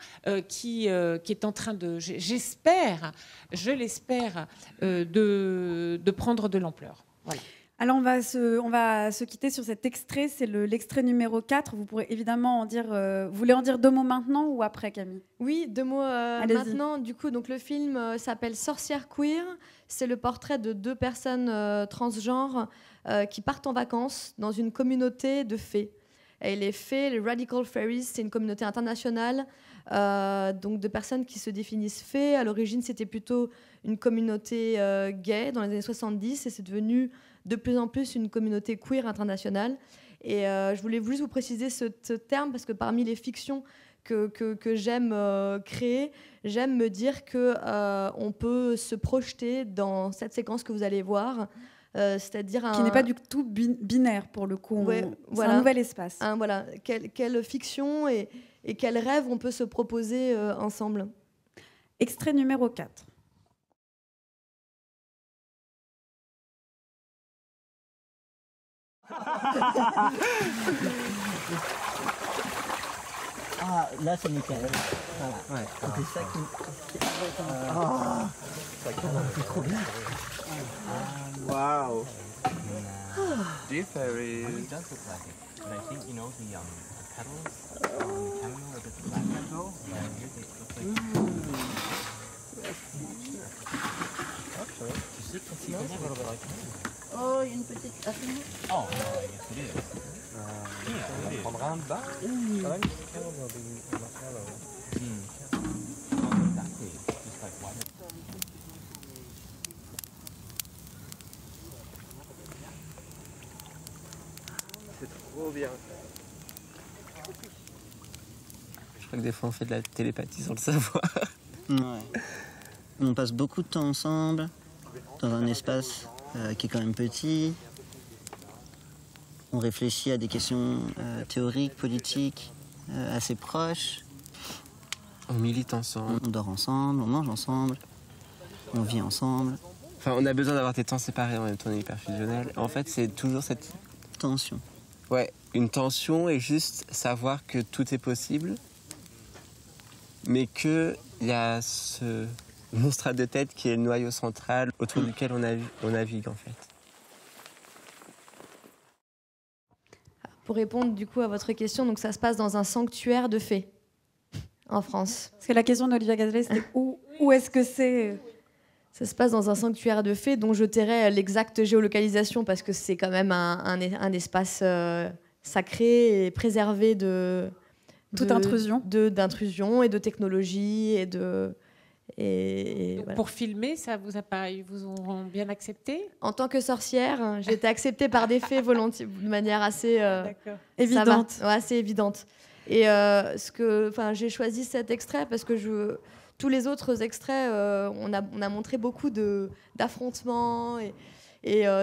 qui est en train de, je l'espère, de prendre de l'ampleur. Voilà.
Alors, on va se quitter sur cet extrait. C'est l'extrait numéro 4. Vous pourrez évidemment en dire... vous voulez en dire 2 mots maintenant ou après, Camille?
Oui, 2 mots maintenant. Du coup, donc, le film s'appelle Sorcière queer. C'est le portrait de 2 personnes transgenres qui partent en vacances dans une communauté de fées. Et les fées, les Radical Fairies, c'est une communauté internationale donc de personnes qui se définissent fées. À l'origine, c'était plutôt une communauté gay dans les années 70 et c'est devenu de plus en plus une communauté queer internationale. Et je voulais juste vous préciser ce terme parce que parmi les fictions que j'aime créer, j'aime me dire qu'on peut se projeter dans cette séquence que vous allez voir. C'est-à-dire
qui n'est pas du tout binaire pour le coup.
Ouais,
c'est un nouvel espace.
Voilà. Quelle fiction et quel rêve on peut se proposer ensemble.
Extrait numéro 4.
Ah, là c'est nickel. Voilà.
Ouais.
C'était ça qui... c'est trop bien.
Wow. Dear fairies.
It does look like it, but I think you know the petals on the cameo are a bit black though. Yeah, here they look like.
Okay.
Tu sais que c'est a little bit like that.
Oh, il y a une petite affaire.
Oh, well, I guess it is.
On va prendre un bain.
Exactly. Just like water.
C'est trop bien. Je crois que des fois on fait de la télépathie sans le savoir.
Ouais. On passe beaucoup de temps ensemble, dans un espace qui est quand même petit. On réfléchit à des questions théoriques, politiques, assez proches.
On milite ensemble.
On dort ensemble, on mange ensemble, on vit ensemble.
Enfin, on a besoin d'avoir des temps séparés en même temps, on est hyper fusionnel. En fait, c'est toujours cette
tension.
Ouais, une tension et juste savoir que tout est possible, mais qu'il y a ce monstre de tête qui est le noyau central autour duquel on navigue en fait.
Pour répondre du coup à votre question, donc ça se passe dans un sanctuaire de fées en France.
Parce que la question d'Olivia Gazalet, c'était où est-ce que c'est?
Ça se passe dans un sanctuaire de fées dont je tairai l'exacte géolocalisation parce que c'est quand même un espace sacré et préservé de
toute intrusion,
d'intrusion et de technologie et
Donc,
voilà.
Pour filmer, ils vous ont bien accepté?
En tant que sorcière, j'ai été acceptée par des fées volontiers, de manière assez
évidente.
Ouais, assez évidente. Et j'ai choisi cet extrait parce que tous les autres extraits, on a montré beaucoup d'affrontements et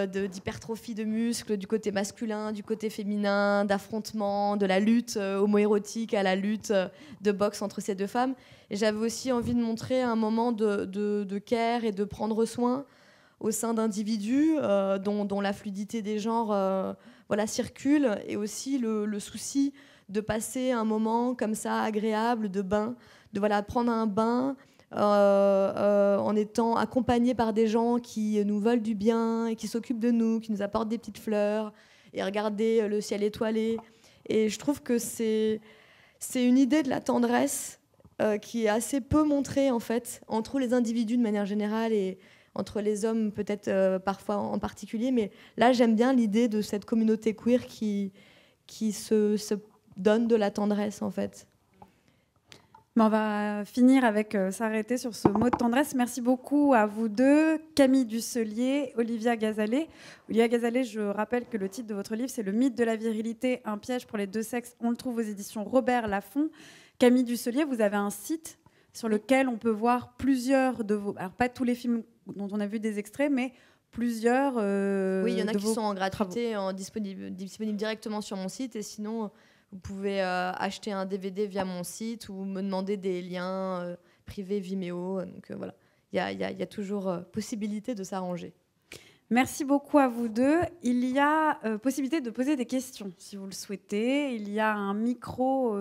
d'hypertrophie de muscles du côté masculin, du côté féminin, d'affrontements, de la lutte homoérotique à la lutte de boxe entre ces deux femmes. Et j'avais aussi envie de montrer un moment de care et de prendre soin au sein d'individus dont la fluidité des genres circule, et aussi le souci de passer un moment comme ça agréable de bain, de prendre un bain en étant accompagné par des gens qui nous veulent du bien et qui s'occupent de nous, qui nous apportent des petites fleurs, et regarder le ciel étoilé. Et je trouve que c'est une idée de la tendresse qui est assez peu montrée en fait, entre les individus de manière générale et entre les hommes peut-être parfois en particulier. Mais là, j'aime bien l'idée de cette communauté queer qui se donne de la tendresse en fait.
On va finir avec s'arrêter sur ce mot de tendresse. Merci beaucoup à vous deux, Camille Dusselier, Olivia Gazalet. Olivia Gazalet, je rappelle que le titre de votre livre, c'est Le mythe de la virilité, un piège pour les deux sexes. On le trouve aux éditions Robert Laffont. Camille Dusselier, vous avez un site sur lequel on peut voir plusieurs de vos... Alors, pas tous les films dont on a vu des extraits, mais plusieurs
oui, il y en a qui sont en gratuité, disponibles directement sur mon site, et sinon... Vous pouvez acheter un DVD via mon site ou me demander des liens privé Vimeo. Donc voilà, il y a toujours possibilité de s'arranger.
Merci beaucoup à vous deux. Il y a possibilité de poser des questions, si vous le souhaitez. Il y a un micro,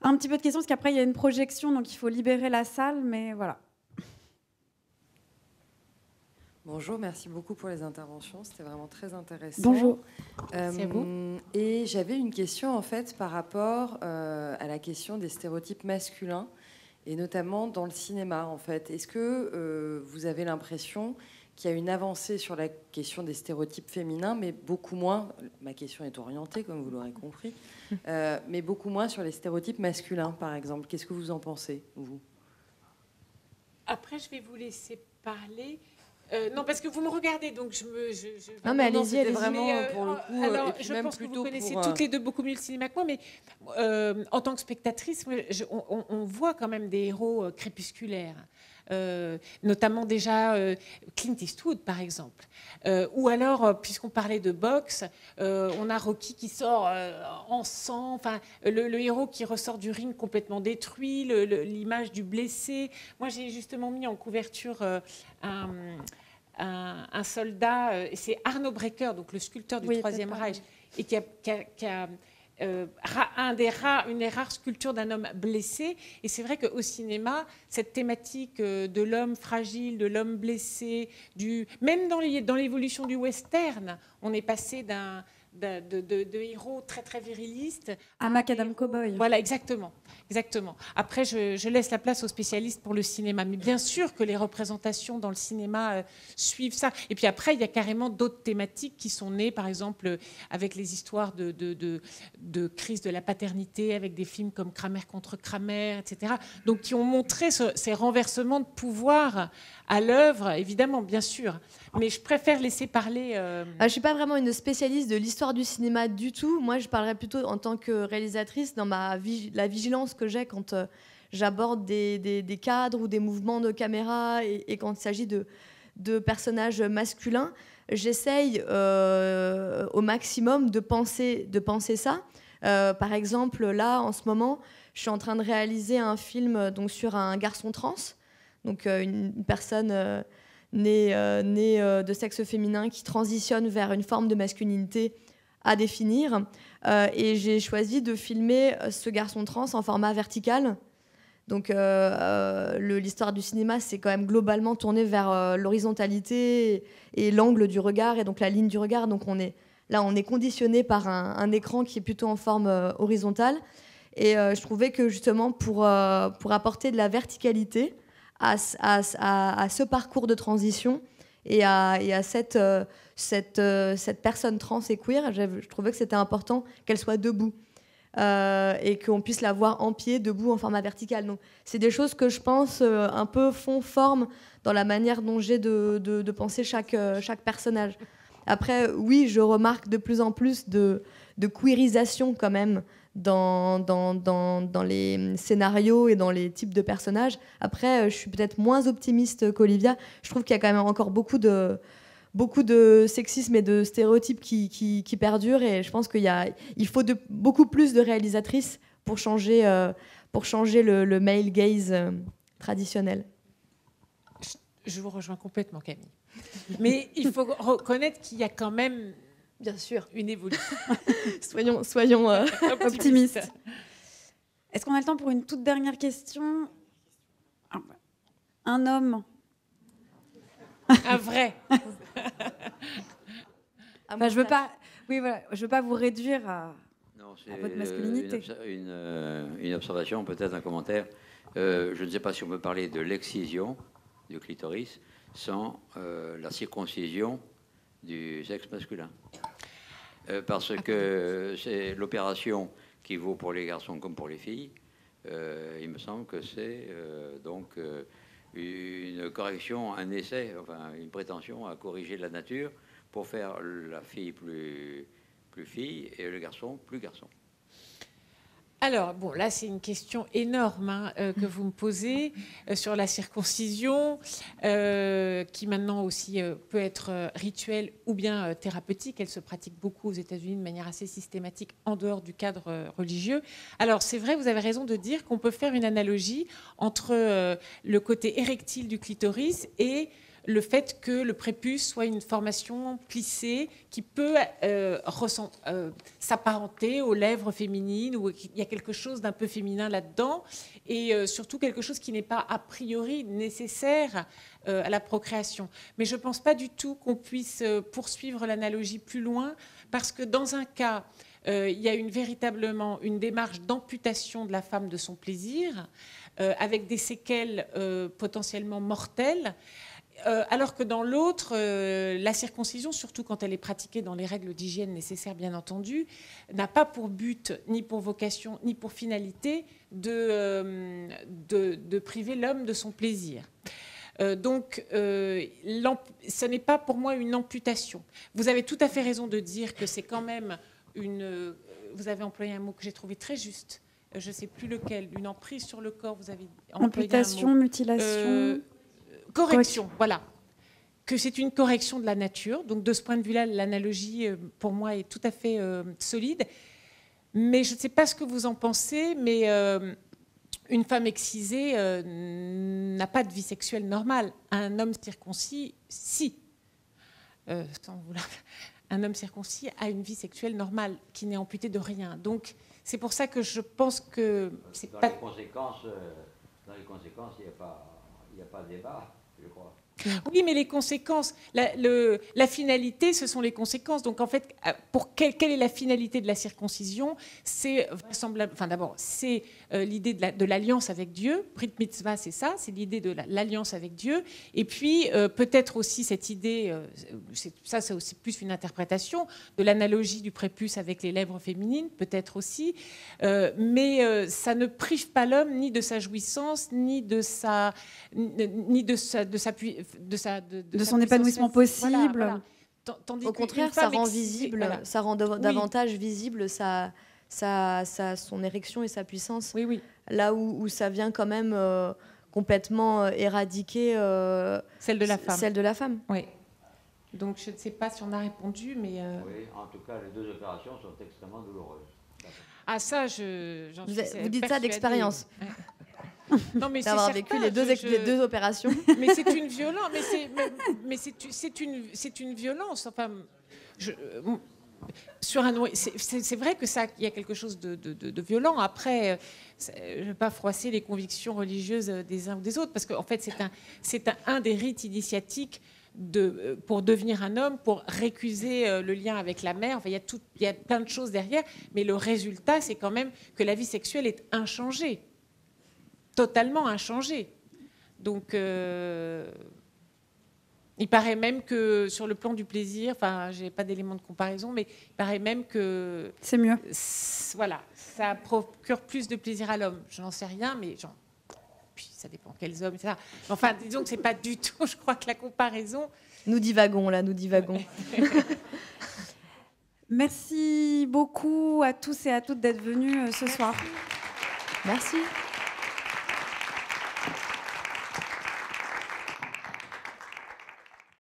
un petit peu de questions, parce qu'après, il y a une projection, donc il faut libérer la salle, mais voilà.
Bonjour, merci beaucoup pour les interventions, c'était vraiment très intéressant.
Bonjour.
C'est vous. Et j'avais une question, en fait, par rapport à la question des stéréotypes masculins, et notamment dans le cinéma, en fait. Est-ce que vous avez l'impression qu'il y a une avancée sur la question des stéréotypes féminins, mais beaucoup moins, ma question est orientée, comme vous l'aurez compris, mais beaucoup moins sur les stéréotypes masculins, par exemple. Qu'est-ce que vous en pensez, vous?
Après, je vais vous laisser parler. Non, parce que vous me regardez, donc je
non, mais allez-y, allez-y.
Vraiment, pour le coup,
alors,
et puis
je
même
pense que
plutôt
vous connaissez
pour,
toutes les deux beaucoup mieux le cinéma que moi, mais en tant que spectatrice, on voit quand même des héros crépusculaires. Notamment déjà Clint Eastwood, par exemple. Ou alors, puisqu'on parlait de boxe, on a Rocky qui sort en sang, enfin, le héros qui ressort du ring complètement détruit, l'image du blessé. Moi, j'ai justement mis en couverture un soldat, et c'est Arno Breker, donc le sculpteur du Troisième Reich, et qui a une des rares sculptures d'un homme blessé. Et c'est vrai qu'au cinéma, cette thématique de l'homme fragile, de l'homme blessé, même dans l'évolution du western, on est passé de héros très très virilistes
à Macadam Cowboy.
Voilà, exactement. Après, je laisse la place aux spécialistes pour le cinéma, mais bien sûr que les représentations dans le cinéma suivent ça. Et puis après, il y a carrément d'autres thématiques qui sont nées, par exemple avec les histoires de crise de la paternité, avec des films comme Kramer contre Kramer, etc. Donc qui ont montré ces renversements de pouvoir à l'œuvre, évidemment, bien sûr. Mais je préfère laisser parler.
Je suis pas vraiment une spécialiste de l'histoire du cinéma du tout. Moi, je parlerais plutôt en tant que réalisatrice dans la vigilance que j'ai quand j'aborde des cadres ou des mouvements de caméra et quand il s'agit de personnages masculins. J'essaye au maximum de penser ça. Par exemple, là, en ce moment, je suis en train de réaliser un film donc, sur un garçon trans, donc une personne née de sexe féminin qui transitionne vers une forme de masculinité à définir. Et j'ai choisi de filmer ce garçon trans en format vertical. Donc l'histoire du cinéma, c'est quand même globalement tourné vers l'horizontalité et l'angle du regard, et donc la ligne du regard. Donc on est conditionné par un écran qui est plutôt en forme horizontale. Et je trouvais que justement pour apporter de la verticalité à ce parcours de transition et à cette personne trans et queer, je trouvais que c'était important qu'elle soit debout et qu'on puisse la voir en pied, debout, en format vertical. Donc, c'est des choses que je pense un peu font forme dans la manière dont j'ai de penser chaque personnage. Après, oui, je remarque de plus en plus de queerisation quand même dans les scénarios et dans les types de personnages. Après, je suis peut-être moins optimiste qu'Olivia. Je trouve qu'il y a quand même encore beaucoup de sexisme et de stéréotypes qui perdurent, et je pense qu'il faut beaucoup plus de réalisatrices pour changer le male gaze traditionnel.
Je vous rejoins complètement, Camille. Mais il faut reconnaître qu'il y a quand même,
bien sûr,
une évolution.
Soyons optimistes.
Est-ce qu'on a le temps pour une toute dernière question? Un homme.
Un vrai.
Je veux pas. Oui, voilà. Je veux pas vous réduire à votre masculinité.
Une observation, peut-être un commentaire. Je ne sais pas si on peut parler de l'excision du clitoris sans la circoncision du sexe masculin. Parce que c'est l'opération qui vaut pour les garçons comme pour les filles. Il me semble que c'est donc une correction, un essai, enfin une prétention à corriger la nature pour faire la fille plus fille et le garçon plus garçon.
Alors, bon, là, c'est une question énorme que vous me posez sur la circoncision, qui maintenant aussi peut être rituelle ou bien thérapeutique. Elle se pratique beaucoup aux États-Unis de manière assez systématique en dehors du cadre religieux. Alors, c'est vrai, vous avez raison de dire qu'on peut faire une analogie entre le côté érectile du clitoris et le fait que le prépuce soit une formation plissée qui peut s'apparenter aux lèvres féminines, ou il y a quelque chose d'un peu féminin là-dedans, et surtout quelque chose qui n'est pas a priori nécessaire à la procréation. Mais je ne pense pas du tout qu'on puisse poursuivre l'analogie plus loin, parce que dans un cas, il y a véritablement une démarche d'amputation de la femme de son plaisir, avec des séquelles potentiellement mortelles, alors que dans l'autre, la circoncision, surtout quand elle est pratiquée dans les règles d'hygiène nécessaires, bien entendu, n'a pas pour but, ni pour vocation, ni pour finalité de priver l'homme de son plaisir. Donc, ce n'est pas pour moi une amputation. Vous avez tout à fait raison de dire que c'est quand même une... Vous avez employé un mot que j'ai trouvé très juste. Je ne sais plus lequel. Une emprise sur le corps, vous avez employé
amputation,
un mot.
mutilation...
Correction, voilà. Que c'est une correction de la nature. Donc, de ce point de vue-là, l'analogie, pour moi, est tout à fait solide. Mais je ne sais pas ce que vous en pensez, mais une femme excisée n'a pas de vie sexuelle normale. Un homme circoncis, si. Un homme circoncis a une vie sexuelle normale, qui n'est amputée de rien. Donc, c'est pour ça que je pense que...
Dans les conséquences, il n'y a pas de débat, je crois.
Oui, mais les conséquences, la finalité, ce sont les conséquences. Donc, en fait, quelle est la finalité de la circoncision? C'est vraisemblable. Enfin, d'abord, c'est l'idée de l'alliance avec Dieu. Brit mitzvah, c'est ça, c'est l'idée de l'alliance avec Dieu. Et puis, peut-être aussi cette idée, ça, c'est aussi plus une interprétation de l'analogie du prépuce avec les lèvres féminines, peut-être aussi. Mais ça ne prive pas l'homme ni de sa jouissance, ni de
son épanouissement possible.
Voilà.
Au contraire, ça rend visible, ça rend davantage visible son érection et sa puissance.
Oui, oui.
Là où ça vient quand même complètement éradiquer
celle de la femme.
Celle de la femme.
Oui. Donc je ne sais pas si on a répondu, mais...
Oui, en tout cas, les deux opérations sont extrêmement douloureuses.
Ah ça, j'en suis
vous dites ça d'expérience.
Non, mais
d'avoir vécu les deux opérations.
Mais c'est une violence. Mais c'est une violence. Enfin, c'est vrai que ça, il y a quelque chose de violent. Après, je ne vais pas froisser les convictions religieuses des uns ou des autres, parce qu'en fait, c'est un des rites initiatiques pour devenir un homme, pour récuser le lien avec la mère. Enfin, il y a plein de choses derrière, mais le résultat, c'est quand même que la vie sexuelle est inchangée. Totalement inchangé. Donc, il paraît même que sur le plan du plaisir, enfin, j'ai pas d'éléments de comparaison, mais il paraît même que
c'est mieux.
Voilà, ça procure plus de plaisir à l'homme. Je n'en sais rien, mais puis ça dépend quels hommes, etc. Enfin, disons que c'est pas du tout. Je crois que la comparaison.
Nous divagons là, nous divagons.
Merci beaucoup à tous et à toutes d'être venus ce soir.
Merci.